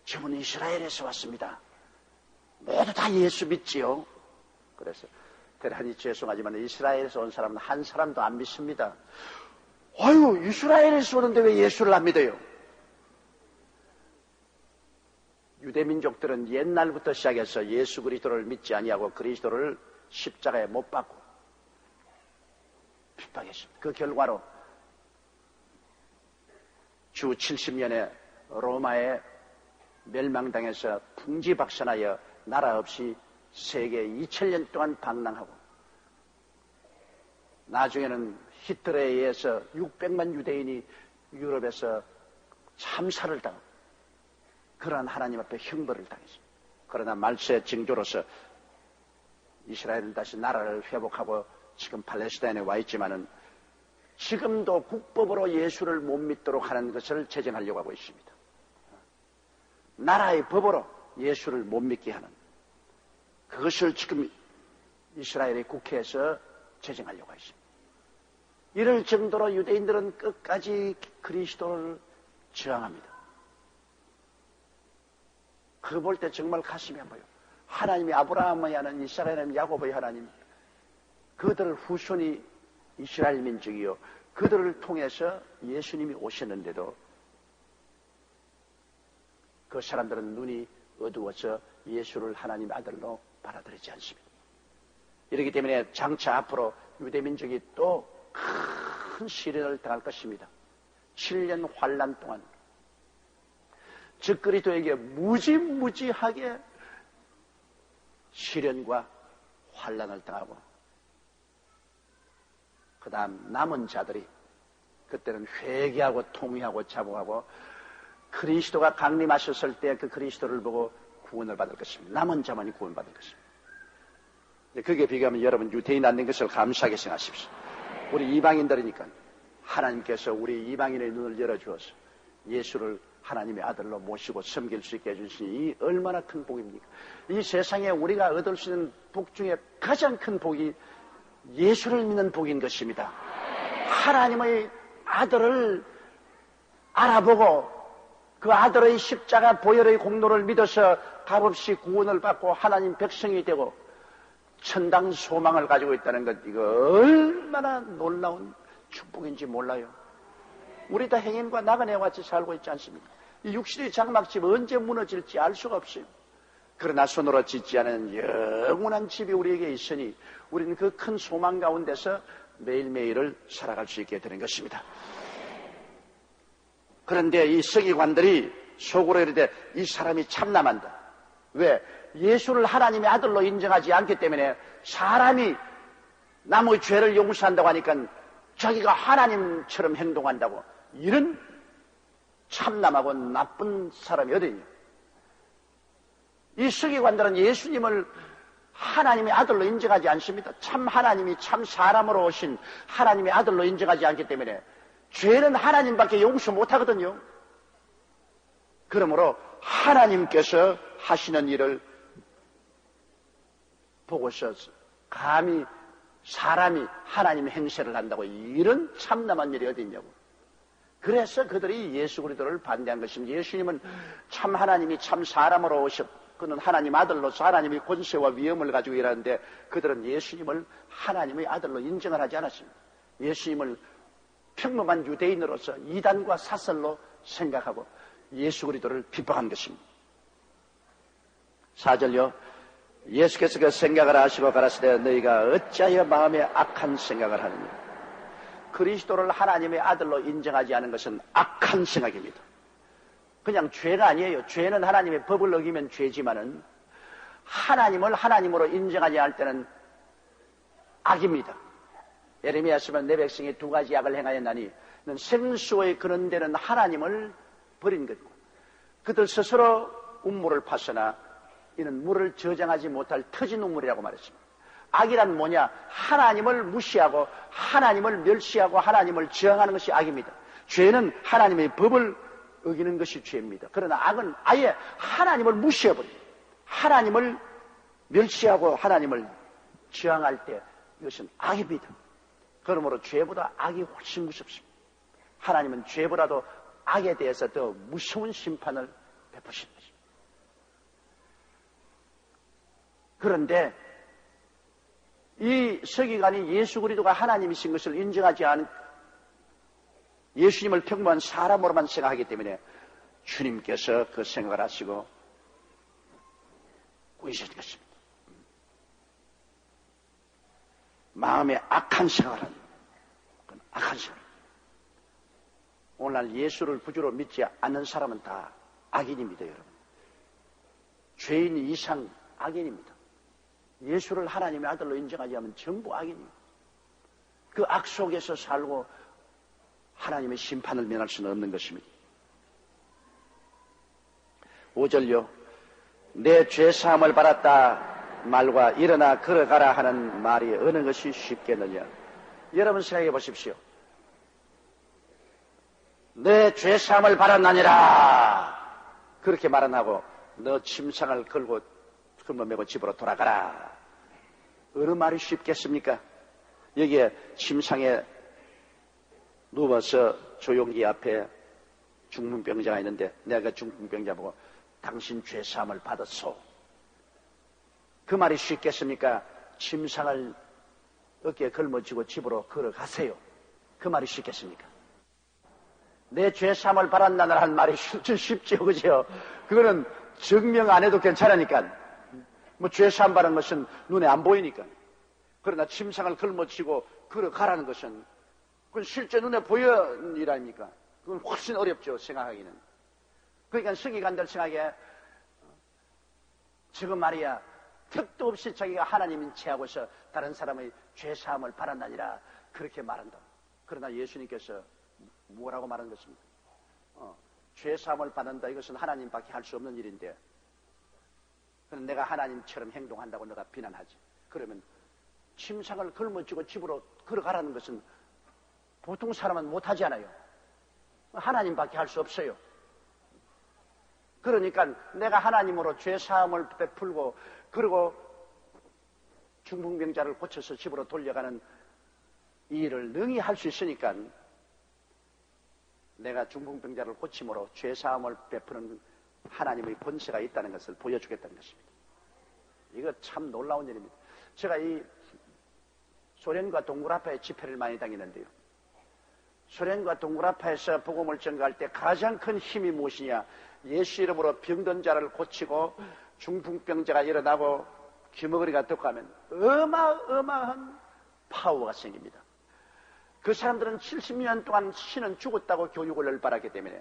저분은 이스라엘에서 왔습니다. 모두 다 예수 믿지요. 그래서 대단히 죄송하지만 이스라엘에서 온 사람은 한 사람도 안 믿습니다. 아유 이스라엘에서 오는데 왜 예수를 안 믿어요? 유대민족들은 옛날부터 시작해서 예수 그리스도를 믿지 아니하고 그리스도를 십자가에 못 박고 핍박했습니다. 그 결과로 주 70년에 로마에 멸망당해서 풍지박산하여 나라 없이 세계 2000년 동안 방랑하고 나중에는 히틀러에 의해서 600만 유대인이 유럽에서 참사를 당하고 그러한 하나님 앞에 형벌을 당했습니다. 그러나 말세의 징조로서 이스라엘은 다시 나라를 회복하고 지금 팔레스타인에 와 있지만은 지금도 국법으로 예수를 못 믿도록 하는 것을 제정하려고 하고 있습니다. 나라의 법으로 예수를 못 믿게 하는 그것을 지금 이스라엘의 국회에서 제정하려고 하고 있습니다. 이럴 정도로 유대인들은 끝까지 그리스도를 저항합니다. 그거 볼 때 정말 가슴이 아파요. 하나님이 아브라함의 하나님, 이스라엘 하나님, 야곱의 하나님, 그들을 후손이 이스라엘 민족이요. 그들을 통해서 예수님이 오셨는데도 그 사람들은 눈이 어두워서 예수를 하나님의 아들로 받아들이지 않습니다. 이렇기 때문에 장차 앞으로 유대민족이 또 큰 시련을 당할 것입니다. 7년 환란 동안 즉 그리스도에게 무지무지하게 시련과 환란을 당하고 그 다음 남은 자들이 그때는 회개하고 통회하고 자복하고 그리스도가 강림하셨을 때 그 그리스도를 보고 구원을 받을 것입니다. 남은 자만이 구원받을 것입니다. 그게 비교하면 여러분 유대인 안 된 것을 감사하게 생각하십시오. 우리 이방인들이니까 하나님께서 우리 이방인의 눈을 열어주어서 예수를 하나님의 아들로 모시고 섬길 수 있게 해주시니 이 얼마나 큰 복입니까? 이 세상에 우리가 얻을 수 있는 복 중에 가장 큰 복이 예수를 믿는 복인 것입니다. 하나님의 아들을 알아보고 그 아들의 십자가 보혈의 공로를 믿어서 값없이 구원을 받고 하나님 백성이 되고 천당 소망을 가지고 있다는 것, 이거 얼마나 놀라운 축복인지 몰라요. 우리 다 행인과 나그네와 같이 살고 있지 않습니까? 이 육신의 장막집 언제 무너질지 알 수가 없어요. 그러나 손으로 짓지 않은 영원한 집이 우리에게 있으니 우리는 그 큰 소망 가운데서 매일매일을 살아갈 수 있게 되는 것입니다. 그런데 이 서기관들이 속으로 이르되 이 사람이 참남한다. 왜? 예수를 하나님의 아들로 인정하지 않기 때문에 사람이 남의 죄를 용서한다고 하니까 자기가 하나님처럼 행동한다고, 이런 참남하고 나쁜 사람이 어디 있냐. 이 서기관들은 예수님을 하나님의 아들로 인정하지 않습니다. 참 하나님이 참 사람으로 오신 하나님의 아들로 인정하지 않기 때문에 죄는 하나님밖에 용서 못하거든요. 그러므로 하나님께서 하시는 일을 보고서 감히 사람이 하나님의 행세를 한다고, 이런 참남한 일이 어디 있냐고. 그래서 그들이 예수 그리스도를 반대한 것입니다. 예수님은 참 하나님이 참 사람으로 오셨고 그는 하나님 아들로서 하나님의 권세와 위엄을 가지고 일하는데 그들은 예수님을 하나님의 아들로 인정을 하지 않았습니다. 예수님을 평범한 유대인으로서 이단과 사설로 생각하고 예수 그리스도를 비방한 것입니다. 4절요. 예수께서 그 생각을 하시고 가라사대 너희가 어찌하여 마음에 악한 생각을 하느냐. 그리스도를 하나님의 아들로 인정하지 않은 것은 악한 생각입니다. 그냥 죄가 아니에요. 죄는 하나님의 법을 어기면 죄지만은 하나님을 하나님으로 인정하지 않을 때는 악입니다. 예레미야서는 내 백성이 두 가지 악을 행하였나니 생수의 그런 데는 하나님을 버린 것이고 그들 스스로 운물을 파서나 이는 물을 저장하지 못할 터진 우물이라고 말했습니다. 악이란 뭐냐? 하나님을 무시하고 하나님을 멸시하고 하나님을 저항하는 것이 악입니다. 죄는 하나님의 법을 어기는 것이 죄입니다. 그러나 악은 아예 하나님을 무시해버립니다. 하나님을 멸시하고 하나님을 저항할 때 이것은 악입니다. 그러므로 죄보다 악이 훨씬 무섭습니다. 하나님은 죄보다도 악에 대해서 더 무서운 심판을 베푸신 것입니다. 그런데 이 서기관이 예수 그리스도가 하나님이신 것을 인정하지 않은 예수님을 평범한 사람으로만 생각하기 때문에 주님께서 그 생각을 하시고 꾸이신 것입니다. 마음에 악한 생각을 하는, 그건 악한 생각. 오늘날 예수를 구주로 믿지 않는 사람은 다 악인입니다, 여러분. 죄인 이상 악인입니다. 예수를 하나님의 아들로 인정하지 않으면 전부 악인입니다. 그 악 속에서 살고 하나님의 심판을 면할 수는 없는 것입니다. 5절요. 내 죄사함을 받았다 말과 일어나 걸어가라 하는 말이 어느 것이 쉽겠느냐. 여러분 생각해 보십시오. 내 죄사함을 받았나니라 그렇게 말은 하고 너 침상을 걸고 메고 집으로 돌아가라. 어느 말이 쉽겠습니까? 여기에 침상에 누워서 조용기 앞에 중풍병자가 있는데 내가 중풍병자 보고 당신 죄사함을 받았소. 그 말이 쉽겠습니까? 침상을 어깨에 걸머쥐고 집으로 걸어가세요. 그 말이 쉽겠습니까? 내 죄사함을 받았나는 한 말이 쉽지요, 그죠? 그거는 증명 안 해도 괜찮으니까. 뭐 죄사함 받은 것은 눈에 안 보이니까. 그러나 침상을 걸머쥐고 걸어가라는 것은 그건 실제 눈에 보이는 일 아닙니까? 그건 훨씬 어렵죠, 생각하기는. 그러니까 서기관들 생각에 지금 말이야 택도 없이 자기가 하나님인 체하고서 다른 사람의 죄사함을 받았나니라 그렇게 말한다. 그러나 예수님께서 뭐라고 말한 것입니까? 죄사함을 받는다. 이것은 하나님밖에 할 수 없는 일인데 내가 하나님처럼 행동한다고 내가 비난하지. 그러면 침상을 걸머쥐고 집으로 걸어가라는 것은 보통 사람은 못하지 않아요. 하나님밖에 할 수 없어요. 그러니까 내가 하나님으로 죄사함을 베풀고 그리고 중풍병자를 고쳐서 집으로 돌려가는 이 일을 능히 할 수 있으니까 내가 중풍병자를 고침으로 죄사함을 베푸는 하나님의 권세가 있다는 것을 보여주겠다는 것입니다. 이거 참 놀라운 일입니다. 제가 이 소련과 동굴아파에 집회를 많이 다니는데요. 소련과 동굴아파에서 복음을 전가할 때 가장 큰 힘이 무엇이냐? 예수 이름으로 병든 자를 고치고 중풍병자가 일어나고 귀머거리가 듣고 하면 어마어마한 파워가 생깁니다. 그 사람들은 70년 동안 신은 죽었다고 교육을 받았기 때문에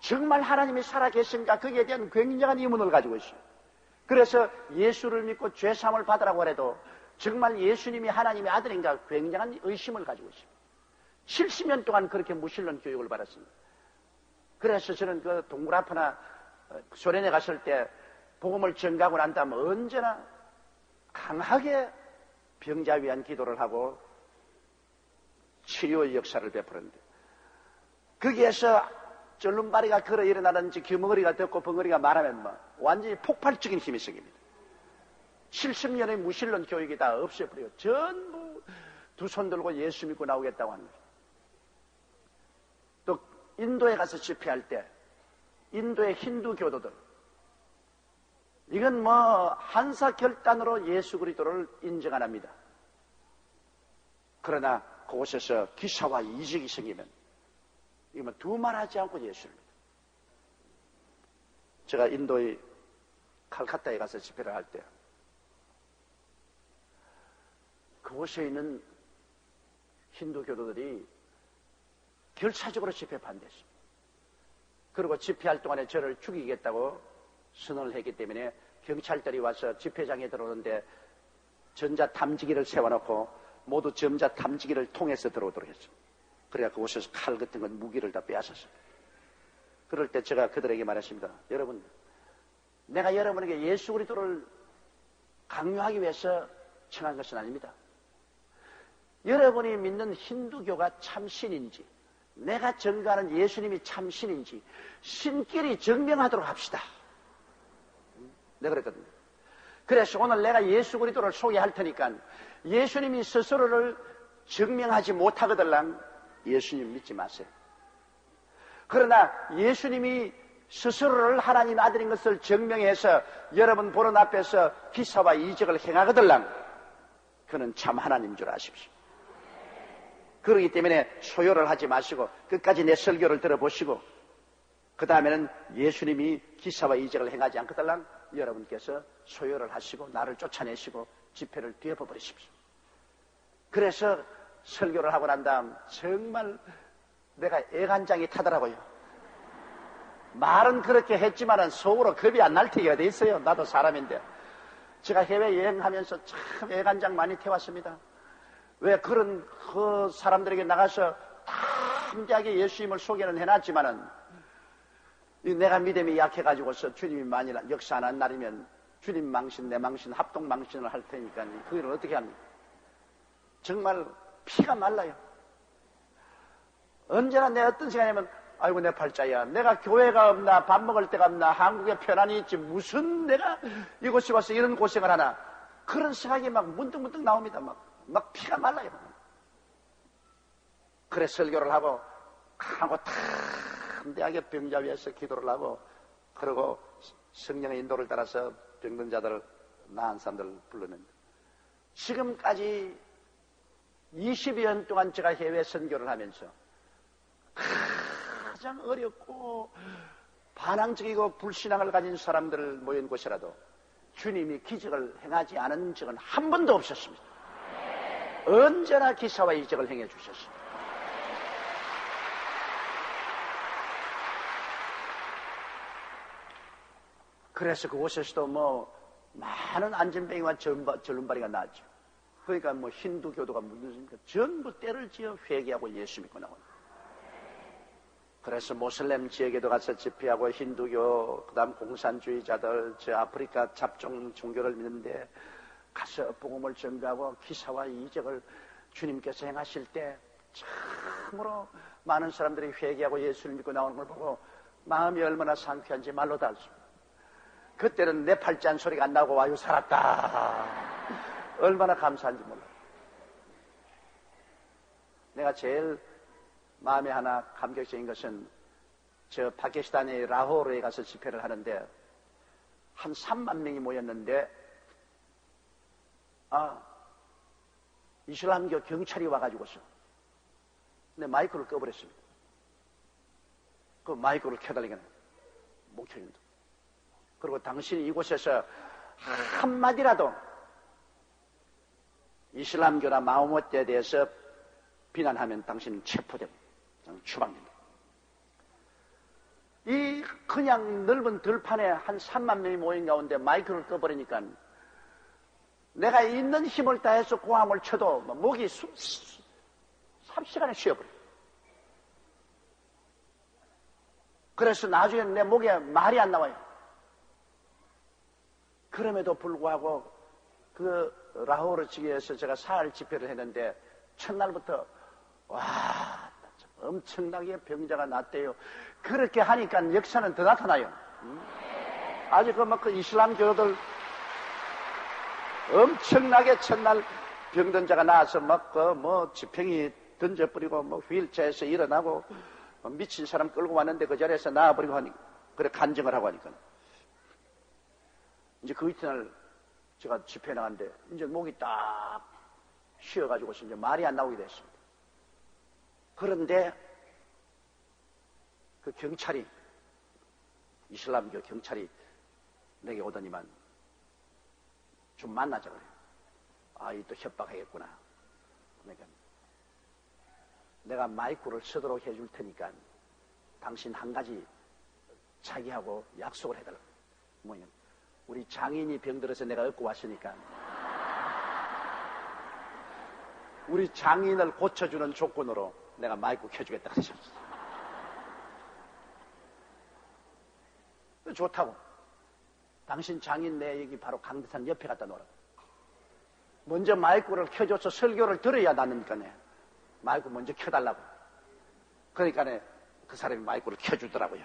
정말 하나님이 살아계신가 거기에 대한 굉장한 의문을 가지고 있어요. 그래서 예수를 믿고 죄사함을 받으라고 해도 정말 예수님이 하나님의 아들인가 굉장한 의심을 가지고 있습니다. 70년 동안 그렇게 무신론 교육을 받았습니다. 그래서 저는 그 동굴아파나 소련에 갔을 때 복음을 전가하고 난 다음에 언제나 강하게 병자 위한 기도를 하고 치료의 역사를 베푸는데 거기에서 절름발이가 걸어 일어나든지 귀머거리가 듣고 벙어리가 말하면 완전히 폭발적인 힘이 생깁니다. 70년의 무신론 교육이 다 없애버려요. 전부 두 손 들고 예수 믿고 나오겠다고 하는 거죠. 또 인도에 가서 집회할 때 인도의 힌두 교도들 이건 한사결단으로 예수 그리스도를 인정 안 합니다. 그러나 그곳에서 기사와 이적이 생기면 이건 두말하지 않고 예수를 믿어요. 제가 인도의 칼카타에 가서 집회를 할 때 그곳에 있는 힌두 교도들이 결사적으로 집회 반대했습니다. 그리고 집회할 동안에 저를 죽이겠다고 선언을 했기 때문에 경찰들이 와서 집회장에 들어오는데 전자탐지기를 세워놓고 모두 전자탐지기를 통해서 들어오도록 했습니다. 그래야 그곳에서 칼 같은 건 무기를 다 빼앗았습니다. 그럴 때 제가 그들에게 말했습니다. 여러분, 내가 여러분에게 예수 그리스도를 강요하기 위해서 청한 것은 아닙니다. 여러분이 믿는 힌두교가 참신인지 내가 전가하는 예수님이 참신인지 신끼리 증명하도록 합시다. 내가 그랬거든요. 그래서 오늘 내가 예수 그리스도를 소개할 테니까 예수님이 스스로를 증명하지 못하거들랑 예수님 믿지 마세요. 그러나 예수님이 스스로를 하나님 아들인 것을 증명해서 여러분 보는 앞에서 기사와 이적을 행하거들랑 그는 참 하나님인 줄 아십시오. 그렇기 때문에 소요를 하지 마시고 끝까지 내 설교를 들어보시고 그 다음에는 예수님이 기사와 이적을 행하지 않거들랑 여러분께서 소요를 하시고 나를 쫓아내시고 집회를 뒤엎어버리십시오. 그래서 설교를 하고 난 다음 정말 내가 애간장이 타더라고요. 말은 그렇게 했지만은 속으로 겁이 안 날 때가 어디 있어요. 나도 사람인데. 제가 해외여행하면서 참 애간장 많이 태웠습니다. 왜 그런 그 사람들에게 나가서 담대하게 예수님을 소개는 해놨지만은 내가 믿음이 약해가지고서 주님이 만일 역사 안 한 날이면 주님 망신 내 망신 합동 망신을 할 테니까 그걸 어떻게 합니까? 정말 피가 말라요. 언제나 내 어떤 시간이면 아이고 내 팔자야 내가 교회가 없나 밥 먹을 데가 없나 한국에 편안히 있지 무슨 내가 이곳에 와서 이런 고생을 하나 그런 생각이 막 문득문득 나옵니다. 막 피가 말라요. 그래 설교를 하고 담대하게 병자 위에서 기도를 하고 그리고 성령의 인도를 따라서 병든 자들을 나은 사람들을 불렀는데 지금까지 20여 년 동안 제가 해외 선교를 하면서 가장 어렵고 반항적이고 불신앙을 가진 사람들을 모인 곳이라도 주님이 기적을 행하지 않은 적은 한 번도 없었습니다. 언제나 기사와 이적을 행해 주셨습니다. 그래서 그곳에서도 많은 안전뱅이와 절름발이가 나왔죠. 그러니까 힌두교도가 무슨 전부 때를 지어 회개하고 예수 믿고 나옵니다. 그래서 모슬렘 지역에도 가서 집회하고 힌두교, 그 다음 공산주의자들, 저 아프리카 잡종 종교를 믿는데 가서 복음을 전가하고 기사와 이적을 주님께서 행하실 때 참으로 많은 사람들이 회개하고 예수를 믿고 나오는 걸 보고 마음이 얼마나 상쾌한지 말로 다 알 수 없어요. 그때는 내 팔자한 소리가 안 나고 아유 살았다. 얼마나 감사한지 몰라요. 내가 제일 마음에 하나 감격적인 것은 저 파키스탄의 라호르에 가서 집회를 하는데 한 3만 명이 모였는데 이슬람교 경찰이 와가지고서 내 마이크를 꺼버렸습니다. 그 마이크를 켜달라니까 못 켜준다. 그리고 당신이 이곳에서 한마디라도 이슬람교나 마호메트에 대해서 비난하면 당신은 체포되고 추방됩니다. 이 그냥 넓은 들판에 한 3만 명이 모인 가운데 마이크를 꺼버리니까 내가 있는 힘을 다해서 고함을 쳐도 목이 3시간에 쉬어버려. 그래서 나중에 내 목에 말이 안 나와요. 그럼에도 불구하고 그 라호르 지역에서 제가 사흘 집회를 했는데 첫날부터 와 엄청나게 병자가 났대요. 그렇게 하니까 역사는 더 나타나요. 아주 그 이슬람교들 엄청나게 첫날 병든 자가 나와서 지팽이 던져버리고 휠체어에서 일어나고 미친 사람 끌고 왔는데 그 자리에서 나와버리고 하니까 그래 간증을 하고 하니까 이제 그 이튿날 제가 집회 나갔는데 이제 목이 딱 쉬어가지고서 이제 말이 안 나오게 됐습니다. 그런데 그 경찰이 이슬람교 경찰이 내게 오더니만 좀 만나자 그래요. 이 또 협박하겠구나. 그러니까 내가 마이크를 쓰도록 해줄 테니까 당신 한 가지 자기하고 약속을 해달라. 뭐냐? 우리 장인이 병들어서 내가 얻고 왔으니까 우리 장인을 고쳐주는 조건으로 내가 마이크 켜주겠다 그러셨어요. 좋다고. 당신 장인 내 여기 바로 강대산 옆에 갖다 놓으라고. 먼저 마이크를 켜줘서 설교를 들어야 나니까 마이크 먼저 켜달라고. 그러니까 그 사람이 마이크를 켜주더라고요.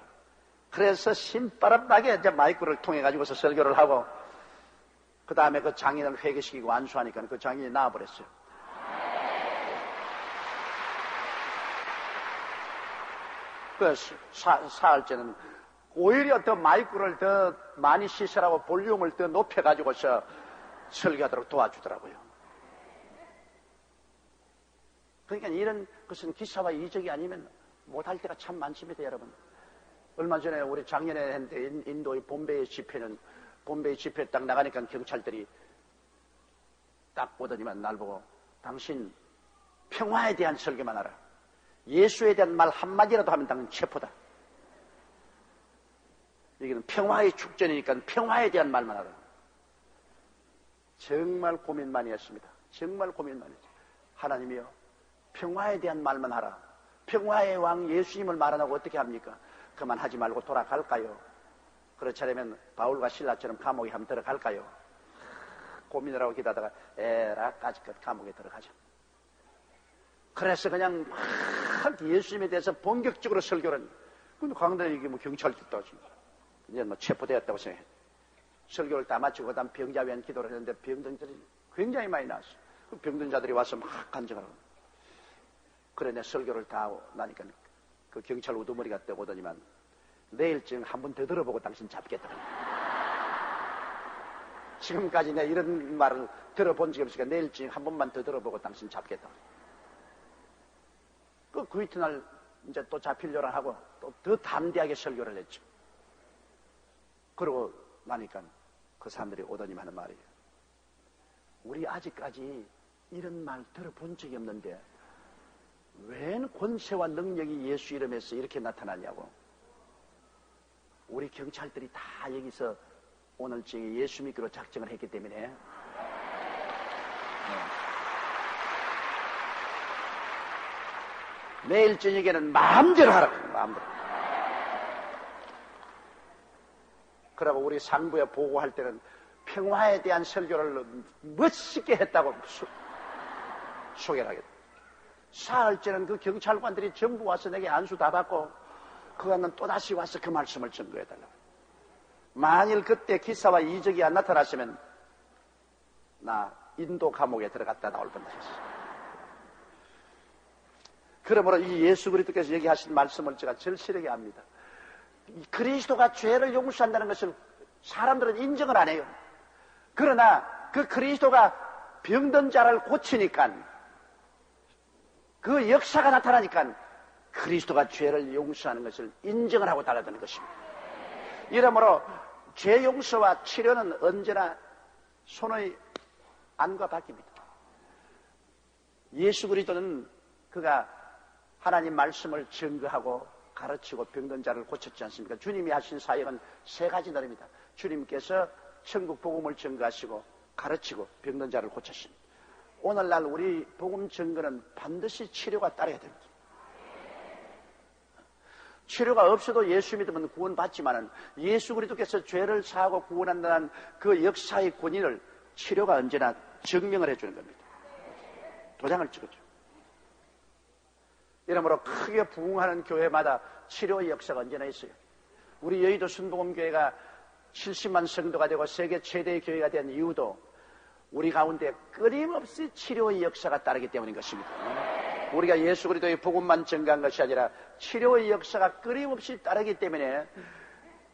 그래서 신바람나게 이제 마이크를 통해 가지고서 설교를 하고 그 다음에 그 장인을 회개시키고 안수하니까 그 장인이 나와버렸어요. 그래서 사흘째는 오히려 더 마이크를 더 많이 시설하고 볼륨을 더 높여가지고서 설교하도록 도와주더라고요. 그러니까 이런 것은 기사와 이적이 아니면 못할 때가 참 많습니다, 여러분. 얼마 전에 우리 작년에 했는데 인도의 봄베이 집회 딱 나가니까 경찰들이 딱 보더니만 날 보고 당신 평화에 대한 설교만 하라. 예수에 대한 말 한마디라도 하면 당신 체포다. 여기는 평화의 축전이니까 평화에 대한 말만 하라. 정말 고민 많이 했습니다. 정말 고민 많이 했죠. 하나님이요, 평화에 대한 말만 하라. 평화의 왕 예수님을 말 안 하고 어떻게 합니까? 그만하지 말고 돌아갈까요? 그렇지 않으면 바울과 실라처럼 감옥에 한번 들어갈까요? 고민을 하고 기다다가 에라까지 감옥에 들어가자. 그래서 그냥 막 예수님에 대해서 본격적으로 설교를. 근데 강단에 이게 경찰도 있다고 이제 체포되었다고 생각해. 설교를 다 마치고 그다음 병자 위한 기도를 했는데 병든자들이 굉장히 많이 나왔어. 그 병든 자들이 와서 막 간증을 하고. 그래 내 설교를 다 하고 나니까 그 경찰 우두머리가 떠오더니만 내일쯤 한 번 더 들어보고 당신 잡겠다. 지금까지 내가 이런 말을 들어본 적이 없으니까 내일쯤 한 번만 더 들어보고 당신 잡겠다. 그 이튿날 이제 또 잡히려고 하고 또 더 담대하게 설교를 했죠. 그러고 나니까 그 사람들이 오더니 하는 말이에요. 우리 아직까지 이런 말 들어본 적이 없는데 웬 권세와 능력이 예수 이름에서 이렇게 나타나냐고. 우리 경찰들이 다 여기서 오늘 저기 예수 믿기로 작정을 했기 때문에 내일 저녁에는 마음대로 하라. 마음대로. 그러고 우리 상부에 보고할 때는 평화에 대한 설교를 멋있게 했다고 소개를 하겠다. 사흘째는 그 경찰관들이 전부 와서 내게 안수 다 받고 그거는 또다시 와서 그 말씀을 증거해달라고. 만일 그때 기사와 이적이 안 나타났으면 나 인도 감옥에 들어갔다 나올 뻔했어. 그러므로 이 예수 그리스도께서 얘기하신 말씀을 제가 절실하게 합니다. 그리스도가 죄를 용서한다는 것을 사람들은 인정을 안 해요. 그러나 그 그리스도가 병든 자를 고치니까, 그 역사가 나타나니까 그리스도가 죄를 용서하는 것을 인정을 하고 달라드는 것입니다. 이러므로 죄 용서와 치료는 언제나 손의 안과 밖입니다. 예수 그리스도는 그가 하나님 말씀을 증거하고 가르치고 병든 자를 고쳤지 않습니까? 주님이 하신 사역은 세 가지 날입니다. 주님께서 천국 복음을 증거하시고 가르치고 병든 자를 고쳤습니다. 오늘날 우리 복음 증거는 반드시 치료가 따라야 됩니다. 치료가 없어도 예수 믿으면 구원받지만은 예수 그리스도께서 죄를 사하고 구원한다는 그 역사의 권위를 치료가 언제나 증명을 해주는 겁니다. 도장을 찍어줘. 이러므로 크게 부흥하는 교회마다 치료의 역사가 언제나 있어요. 우리 여의도 순복음교회가 70만 성도가 되고 세계 최대의 교회가 된 이유도 우리 가운데 끊임없이 치료의 역사가 따르기 때문인 것입니다. 우리가 예수 그리스도의 복음만 증거한 것이 아니라 치료의 역사가 끊임없이 따르기 때문에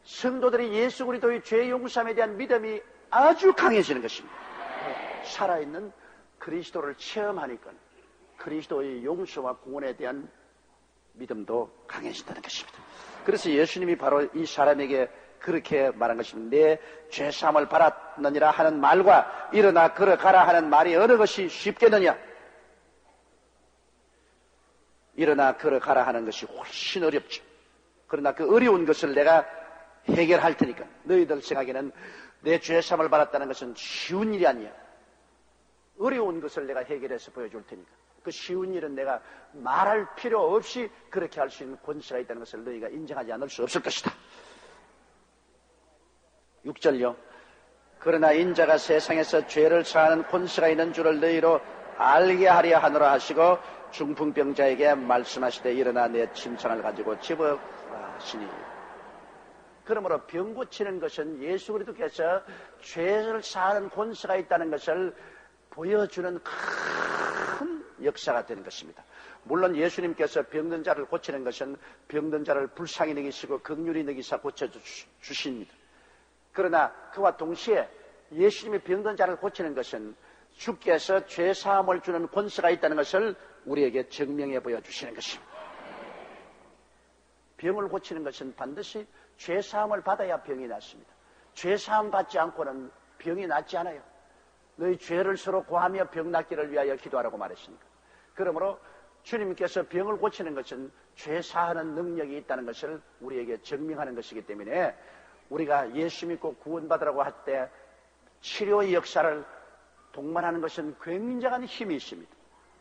성도들이 예수 그리스도의 죄 용서함에 대한 믿음이 아주 강해지는 것입니다. 살아있는 그리스도를 체험하니까 그리스도의 용서와 구원에 대한 믿음도 강해진다는 것입니다. 그래서 예수님이 바로 이 사람에게 그렇게 말한 것입니다. 내 죄사함을 받았느니라 하는 말과 일어나 걸어가라 하는 말이 어느 것이 쉽겠느냐? 일어나 걸어가라 하는 것이 훨씬 어렵죠. 그러나 그 어려운 것을 내가 해결할 테니까. 너희들 생각에는 내 죄사함을 받았다는 것은 쉬운 일이 아니야. 어려운 것을 내가 해결해서 보여줄 테니까. 그 쉬운 일은 내가 말할 필요 없이 그렇게 할 수 있는 권세가 있다는 것을 너희가 인정하지 않을 수 없을 것이다. 6절요. 그러나 인자가 세상에서 죄를 사하는 권세가 있는 줄을 너희로 알게 하려 하노라 하시고 중풍병자에게 말씀하시되 일어나 내 침상을 가지고 집어 하시니. 그러므로 병 고치는 것은 예수 그리스도께서 죄를 사하는 권세가 있다는 것을 보여주는 큰 역사가 되는 것입니다. 물론 예수님께서 병든 자를 고치는 것은 병든 자를 불쌍히 여기시고 긍휼히 여기사 고쳐주십니다. 그러나 그와 동시에 예수님이 병든 자를 고치는 것은 주께서 죄사함을 주는 권세가 있다는 것을 우리에게 증명해 보여주시는 것입니다. 병을 고치는 것은 반드시 죄사함을 받아야 병이 낫습니다. 죄사함 받지 않고는 병이 낫지 않아요. 너희 죄를 서로 고하며 병 낫기를 위하여 기도하라고 말했으니까. 그러므로 주님께서 병을 고치는 것은 죄사하는 능력이 있다는 것을 우리에게 증명하는 것이기 때문에 우리가 예수 믿고 구원받으라고 할 때 치료의 역사를 동반하는 것은 굉장한 힘이 있습니다.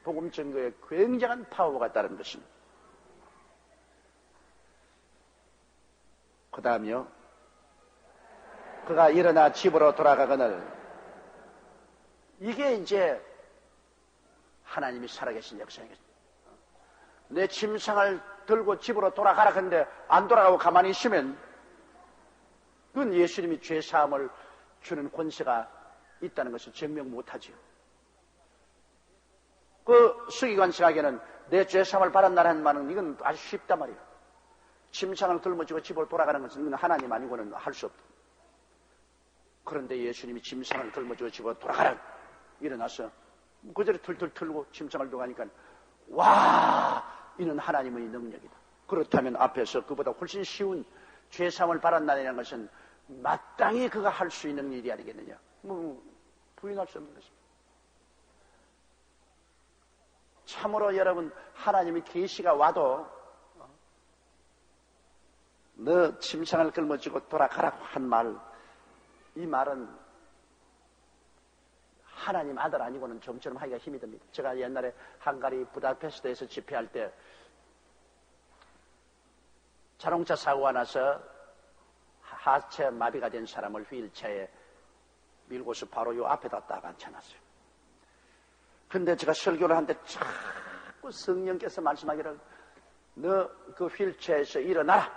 복음 증거에 굉장한 파워가 따른 것입니다. 그 다음요. 그가 일어나 집으로 돌아가거늘. 이게 이제 하나님이 살아계신 역사이겠죠. 내 침상을 들고 집으로 돌아가라 하는데 안 돌아가고 가만히 있으면 그건 예수님이 죄사함을 주는 권세가 있다는 것을 증명 못하지요. 그 서기관 생각에는 내 죄사함을 받았나라는 말은 이건 아주 쉽단 말이에요. 침상을 들머지고 집으로 돌아가는 것은 이건 하나님 아니고는 할 수 없다. 그런데 예수님이 침상을 들머지고 집으로 돌아가라 일어나서 그대로 툴툴 털고 침상을 들고 가니까 와, 이는 하나님의 능력이다. 그렇다면 앞에서 그보다 훨씬 쉬운 죄사함을 받았나라는 것은 마땅히 그가 할 수 있는 일이 아니겠느냐. 부인할 수 없는 것입니다. 참으로 여러분, 하나님이 계시가 와도 너 침상을 끌어쥐고 돌아가라고 한 말, 이 말은 하나님 아들 아니고는 좀처럼 하기가 힘이 듭니다. 제가 옛날에 헝가리 부다페스트에서 집회할 때 자동차 사고가 나서 하체 마비가 된 사람을 휠체어에 밀고서 바로 요 앞에다 딱 앉혀놨어요. 근데 제가 설교를 하는데 자꾸 성령께서 말씀하기를 너 그 휠체어에서 일어나라.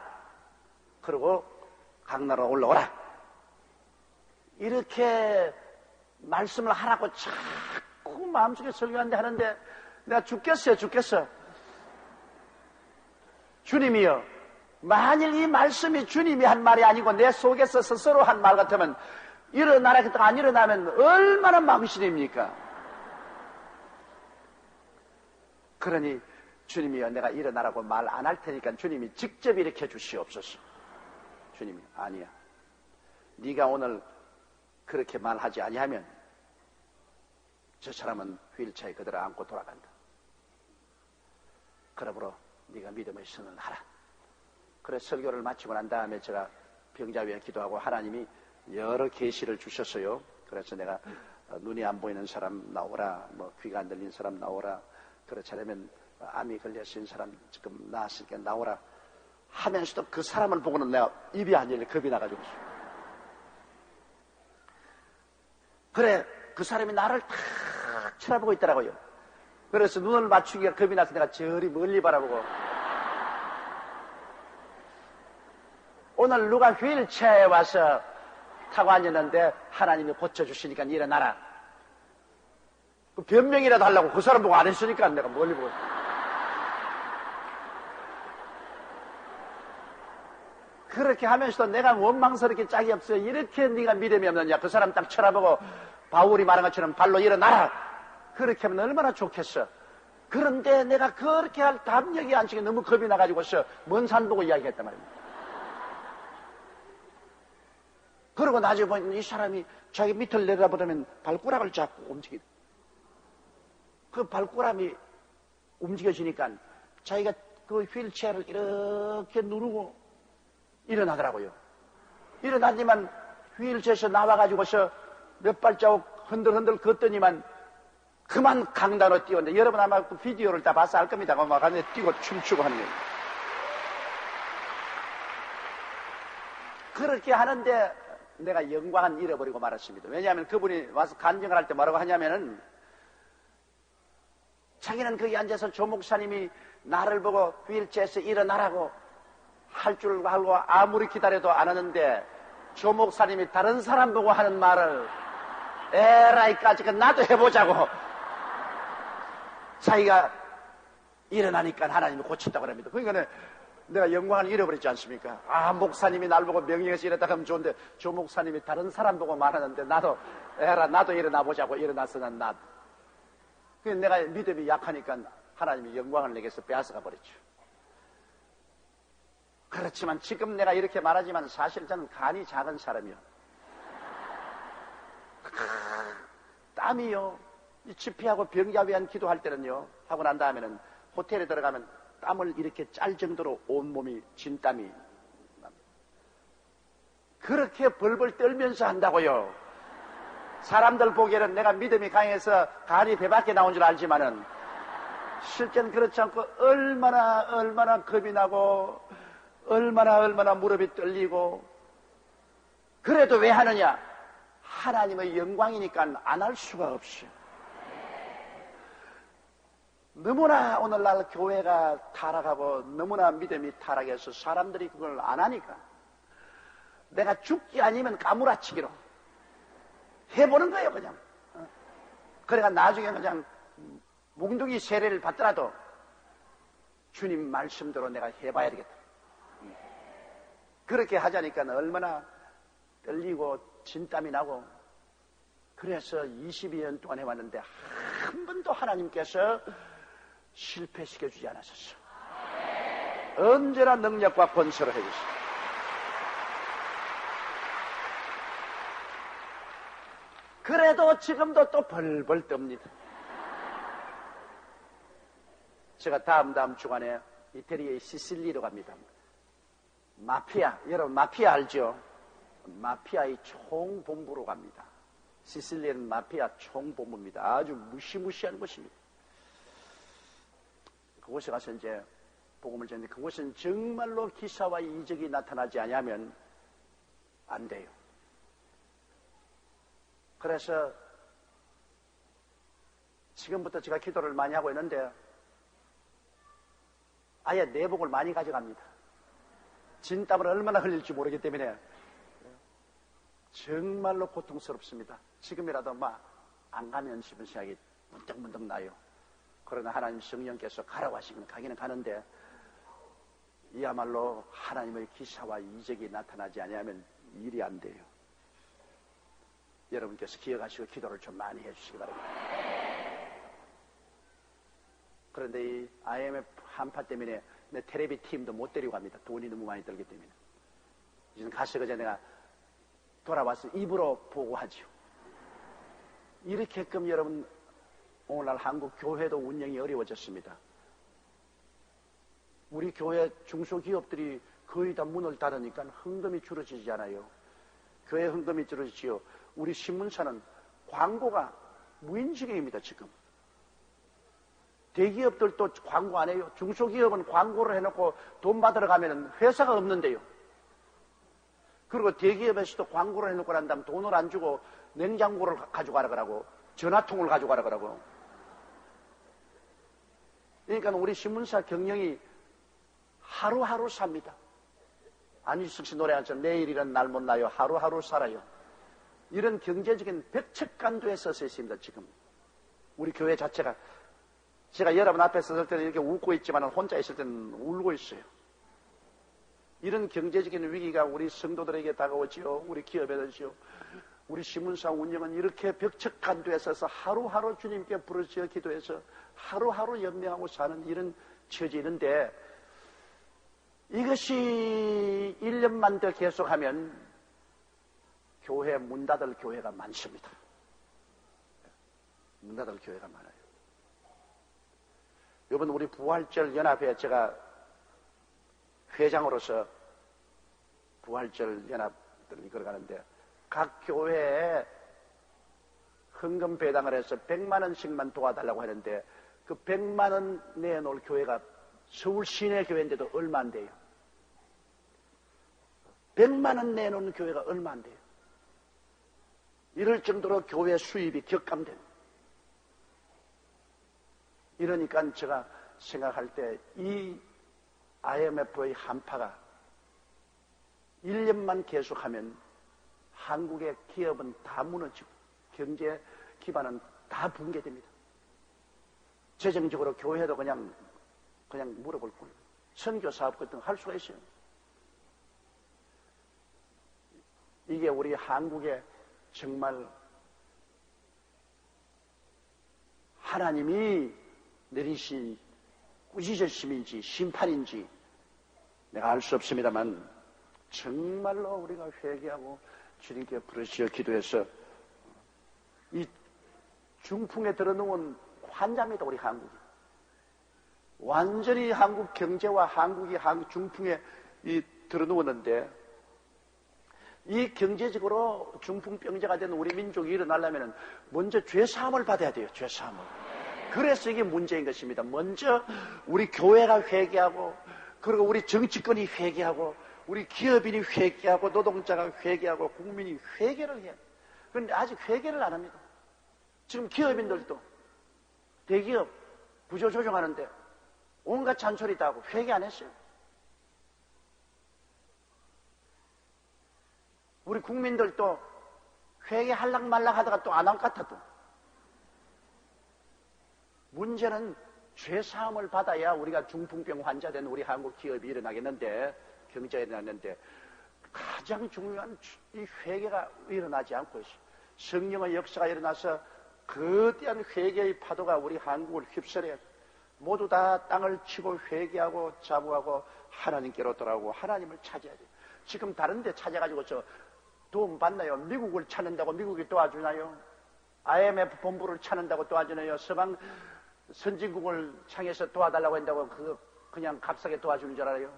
그리고 강나라로 올라오라. 이렇게 말씀을 하라고 자꾸 마음속에 설교하는데 하는데 내가 죽겠어. 주님이요. 만일 이 말씀이 주님이 한 말이 아니고 내 속에서 스스로 한 말 같으면 일어나라 했다가 안 일어나면 얼마나 망신입니까? 그러니 주님이요. 내가 일어나라고 말 안 할 테니까 주님이 직접 일으켜 주시옵소서. 주님이 아니야. 네가 오늘 그렇게 말하지 아니하면 저 사람은 휠체어에 그대로 안고 돌아간다. 그러므로 네가 믿음의 선을 하라. 그래 설교를 마치고 난 다음에 제가 병자 위에 기도하고 하나님이 여러 계시를 주셨어요. 그래서 내가 눈이 안 보이는 사람 나오라, 뭐 귀가 안 들리는 사람 나오라, 그렇지 않으면 암이 걸려서 있는 사람 지금 나았으니까 나오라 하면서도 그 사람을 보고는 내가 입이 안 열려 겁이 나가지고 그래 그 사람이 나를 탁 쳐다보고 있더라고요. 그래서 눈을 맞추기가 겁이 나서 내가 저리 멀리 바라보고 오늘 누가 휠체어에 와서 타고 앉았는데 하나님이 고쳐주시니까 일어나라. 그 변명이라도 하려고 그 사람 보고 안 했으니까 내가 멀리 보고 그렇게 하면서도 내가 원망스럽게 짝이 없어요. 이렇게 네가 믿음이 없느냐. 그 사람 딱 쳐다보고 바울이 말한 것처럼 발로 일어나라. 그렇게 하면 얼마나 좋겠어. 그런데 내가 그렇게 할 담력이 안 치게 너무 겁이 나가지고서 먼 산 보고 이야기했단 말입니다. 그러고 나중에 보니 이 사람이 자기 밑을 내려다보면 발가락을 잡고 움직이다. 그 발가락이 움직여지니까 자기가 그 휠체어를 이렇게 누르고 일어나더라고요. 일어나지만 휠체어에서 나와가지고서 몇 발자국 흔들흔들 걷더니만 그만 강단으로 뛰었는데 여러분 아마 그 비디오를 다 봐서 알 겁니다. 막 안에 뛰고 춤추고 하는 거예요. 그렇게 하는데 내가 영광은 잃어버리고 말았습니다. 왜냐하면 그분이 와서 간증을 할 때 뭐라고 하냐면은 자기는 거기 앉아서 조 목사님이 나를 보고 휠체어에서 일어나라고 할 줄 알고 아무리 기다려도 안 하는데 조 목사님이 다른 사람 보고 하는 말을 에라이까지 나도 해보자고 자기가 일어나니까 하나님이 고쳤다고 합니다. 그러니까 내가 영광을 잃어버렸지 않습니까? 아, 목사님이 날 보고 명령해서 일어났다 하면 좋은데 조 목사님이 다른 사람 보고 말하는데 나도 일어나 보자고 일어나서 난 나도. 그래서 내가 믿음이 약하니까 하나님이 영광을 내게서 빼앗아가 버렸죠. 그렇지만 지금 내가 이렇게 말하지만 사실 저는 간이 작은 사람이요. 땀이요. 집회하고 병자 위한 기도할 때는요. 하고 난 다음에는 호텔에 들어가면 땀을 이렇게 짤 정도로 온몸이 진땀이 납니다. 그렇게 벌벌 떨면서 한다고요. 사람들 보기에는 내가 믿음이 강해서 간이 배 밖에 나온 줄 알지만은 실제는 그렇지 않고 얼마나 겁이 나고 얼마나 무릎이 떨리고 그래도 왜 하느냐? 하나님의 영광이니까 안 할 수가 없어요. 너무나 오늘날 교회가 타락하고 너무나 믿음이 타락해서 사람들이 그걸 안 하니까 내가 죽기 아니면 까무라치기로 해보는 거예요. 그냥 그래가 나중에 그냥 몽둥이 세례를 받더라도 주님 말씀대로 내가 해봐야 되겠다. 그렇게 하자니까 얼마나 떨리고 진땀이 나고 그래서 22년 동안 해왔는데 한 번도 하나님께서 실패시켜주지 않았었어. 언제나 능력과 권세를 해주셨어. 그래도 지금도 또 벌벌 떱니다. 제가 다음 주간에 이태리의 시실리로 갑니다. 마피아, 여러분 마피아 알죠? 마피아의 총본부로 갑니다. 시실리는 마피아 총본부입니다. 아주 무시무시한 곳입니다. 그곳에 가서 이제 복음을 전하는데 그것은 정말로 기사와 이적이 나타나지 아니하면 안 돼요. 그래서 지금부터 제가 기도를 많이 하고 있는데 아예 내복을 많이 가져갑니다. 진땀을 얼마나 흘릴지 모르기 때문에 정말로 고통스럽습니다. 지금이라도 막 안 가면 싶은 생각이 문득문득 나요. 그러나 하나님 성령께서 가라고 하시면 가기는 가는데 이야말로 하나님의 기사와 이적이 나타나지 아니하면 일이 안 돼요. 여러분께서 기억하시고 기도를 좀 많이 해주시기 바랍니다. 그런데 이 IMF 한파 때문에 내 텔레비 팀도 못 데리고 갑니다. 돈이 너무 많이 들기 때문에. 이제는 가서 그저 내가 돌아와서 입으로 보고하죠. 이렇게끔 여러분 오늘날 한국 교회도 운영이 어려워졌습니다. 우리 교회 중소기업들이 거의 다 문을 닫으니까 헌금이 줄어지지 않아요. 교회 헌금이 줄어지지요. 우리 신문사는 광고가 무인지경입니다. 지금 대기업들도 광고 안 해요. 중소기업은 광고를 해놓고 돈 받으러 가면 회사가 없는데요. 그리고 대기업에서도 광고를 해놓고 난 다음 돈을 안 주고 냉장고를 가져가라 그러고 전화통을 가져가라 그러고. 그러니까 우리 신문사 경영이 하루하루 삽니다. 안희숙 씨 노래 한처럼 내일이란 날 못 나요. 하루하루 살아요. 이런 경제적인 벽척간도에 서서 있습니다. 지금 우리 교회 자체가. 제가 여러분 앞에 섰을 때는 이렇게 웃고 있지만 혼자 있을 때는 울고 있어요. 이런 경제적인 위기가 우리 성도들에게 다가오지요. 우리 기업에도지요. 우리 신문사 운영은 이렇게 벽척간도에 서서 하루하루 주님께 부르짖어 기도해서 하루하루 연명하고 사는 이런 처지인데 이것이 1년만 더 계속하면 교회 문 닫을 교회가 많습니다. 문 닫을 교회가 많아요. 이번 우리 부활절 연합회 제가 회장으로서 부활절 연합을 이끌어가는데 각 교회에 헌금 배당을 해서 100만 원씩만 도와달라고 하는데 그 100만 원 내놓을 교회가 서울 시내 교회인데도 얼마 안 돼요. 100만 원 내놓는 교회가 얼마 안 돼요. 이럴 정도로 교회 수입이 격감된. 이러니까 제가 생각할 때 이 IMF의 한파가 1년만 계속하면 한국의 기업은 다 무너지고 경제 기반은 다 붕괴됩니다. 재정적으로 교회도 그냥 물어볼 뿐. 선교 사업 같은 거 할 수가 있어요. 이게 우리 한국에 정말 하나님이 내리신 꾸짖으심인지 심판인지 내가 알 수 없습니다만 정말로 우리가 회개하고 주님께 부르짖어 기도해서 이 중풍에 들어놓은 환자입니다. 우리 한국이. 완전히 한국 경제와 한국이 중풍에 들어놓았는데 이 경제적으로 중풍병자가 된 우리 민족이 일어나려면 먼저 죄사함을 받아야 돼요. 죄사함을. 그래서 이게 문제인 것입니다. 먼저 우리 교회가 회개하고 그리고 우리 정치권이 회개하고 우리 기업인이 회개하고 노동자가 회개하고 국민이 회개를 해야 돼요. 그런데 아직 회개를 안 합니다. 지금 기업인들도 대기업 구조조정하는데 온갖 잔소리 다 하고 회개 안 했어요. 우리 국민들도 회개할락 말락 하다가 또 안 한 것 같아 또. 문제는 죄사함을 받아야 우리가 중풍병 환자된 우리 한국 기업이 일어나겠는데 경제가 일어났는데 가장 중요한 이 회개가 일어나지 않고 있어요. 성령의 역사가 일어나서 거대한 회개의 파도가 우리 한국을 휩쓸어야 돼요. 모두 다 땅을 치고 회개하고 자부하고 하나님께로 돌아오고 하나님을 찾아야 돼요. 지금 다른 데 찾아가지고 저 도움 받나요? 미국을 찾는다고 미국이 도와주나요? IMF 본부를 찾는다고 도와주나요? 서방 선진국을 향해서 도와달라고 한다고 그냥 값싸게 도와주는 줄 알아요?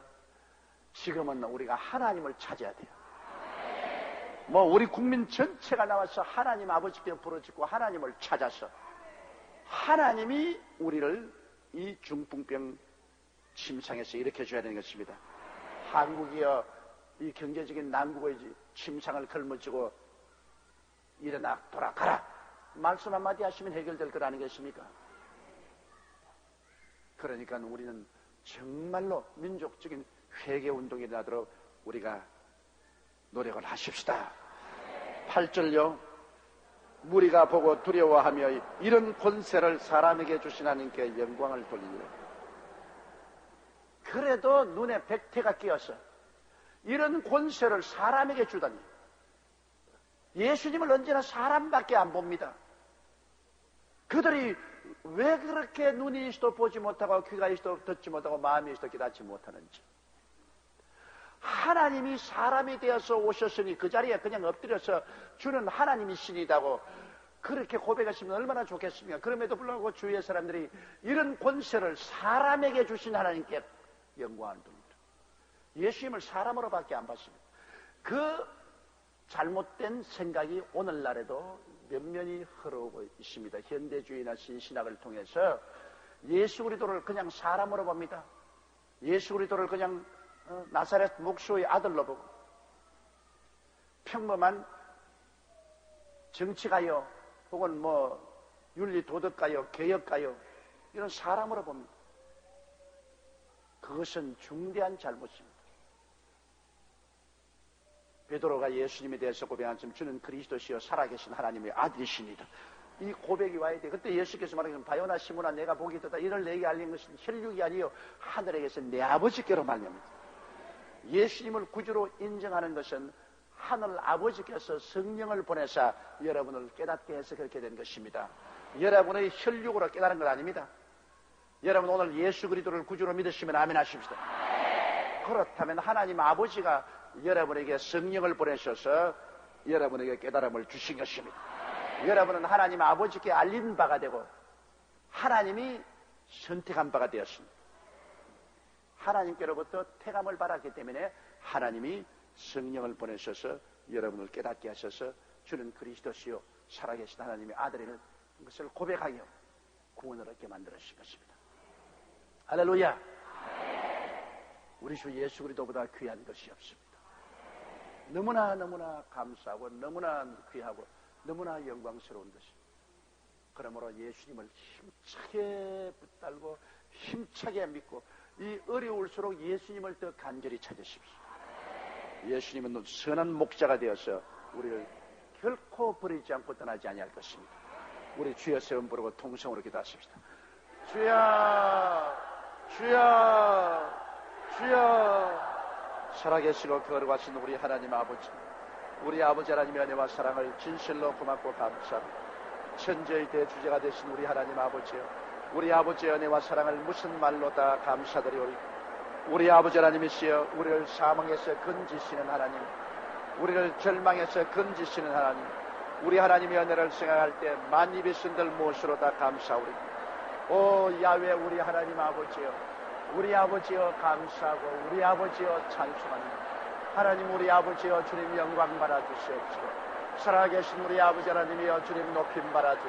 지금은 우리가 하나님을 찾아야 돼요. 뭐 우리 국민 전체가 나와서 하나님 아버지께 부르짖고 하나님을 찾아서 하나님이 우리를 이 중풍병 침상에서 일으켜줘야 되는 것입니다. 한국이여 이 경제적인 난국의 침상을 걸머쥐고 일어나 돌아가라 말씀 한마디 하시면 해결될 것 아니겠습니까? 그러니까 우리는 정말로 민족적인 회개운동이 일어나도록 우리가 노력을 하십시다. 8절요. 무리가 보고 두려워하며 이런 권세를 사람에게 주신 하나님께 영광을 돌리리라. 그래도 눈에 백태가 끼어서 이런 권세를 사람에게 주다니. 예수님을 언제나 사람밖에 안 봅니다. 그들이 왜 그렇게 눈이 있어도 보지 못하고 귀가 있어도 듣지 못하고 마음이 있어도 깨닫지 못하는지. 하나님이 사람이 되어서 오셨으니 그 자리에 그냥 엎드려서 주는 하나님이 신이다고 그렇게 고백하시면 얼마나 좋겠습니까? 그럼에도 불구하고 주위의 사람들이 이런 권세를 사람에게 주신 하나님께 영광을 돌립니다. 예수님을 사람으로밖에 안 봤습니다. 그 잘못된 생각이 오늘날에도 면면이 흐르고 있습니다. 현대주의나 신신학을 통해서 예수 그리스도를 그냥 사람으로 봅니다. 예수 그리스도를 그냥 나사렛 목수의 아들로 보고 평범한 정치가요 혹은 윤리도덕가요 개혁가요 이런 사람으로 봅니다. 그것은 중대한 잘못입니다. 베드로가 예수님에 대해서 고백한 것처럼 주는 그리스도시요 살아계신 하나님의 아들이십니다. 이 고백이 와야 돼. 그때 예수께서 말하기를 바요나 시몬아 내가 복이 있다. 이를 내게 알린 것은 혈육이 아니요 하늘에게서 내 아버지께로 말미암아. 예수님을 구주로 인정하는 것은 하늘 아버지께서 성령을 보내사 여러분을 깨닫게 해서 그렇게 된 것입니다. 여러분의 혈육으로 깨달은 것 아닙니다. 여러분 오늘 예수 그리스도를 구주로 믿으시면 아멘 하십시다. 그렇다면 하나님 아버지가 여러분에게 성령을 보내셔서 여러분에게 깨달음을 주신 것입니다. 여러분은 하나님 아버지께 알린 바가 되고 하나님이 선택한 바가 되었습니다. 하나님께로부터 택함을 받았기 때문에 하나님이 성령을 보내셔서 여러분을 깨닫게 하셔서 주는 그리스도시요 살아계신 하나님의 아들이라는 것을 고백하여 구원을 얻게 만들어주신 것입니다. 할렐루야. 우리 주 예수 그리스도보다 귀한 것이 없습니다. 너무나 감사하고 너무나 귀하고 너무나 영광스러운 것입니다. 그러므로 예수님을 힘차게 붙들고 힘차게 믿고 이 어려울수록 예수님을 더 간절히 찾으십시오. 예수님은 선한 목자가 되어서 우리를 결코 버리지 않고 떠나지 아니할 것입니다. 우리 주여 세운 부르고 통성으로 기도하십시다. 주여 주여 주여 살아계시고 거룩하신 우리 하나님 아버지, 우리 아버지 하나님의 은혜와 사랑을 진실로 고맙고 감사합니다. 천지의 대주제가 되신 우리 하나님 아버지여, 우리 아버지의 은혜와 사랑을 무슨 말로 다 감사드리오리. 우리 아버지 하나님이시여 우리를 사망에서 건지시는 하나님, 우리를 절망에서 건지시는 하나님, 우리 하나님의 은혜를 생각할 때 만입이 쓴들 무엇으로 다 감사오리. 오 야훼 우리 하나님 아버지여, 우리 아버지여 감사하고 우리 아버지여 찬송합니다. 하나님 우리 아버지여 주님 영광 받아 주시옵시고 살아계신 우리 아버지 하나님이여 주님 높임 받아 주시옵시고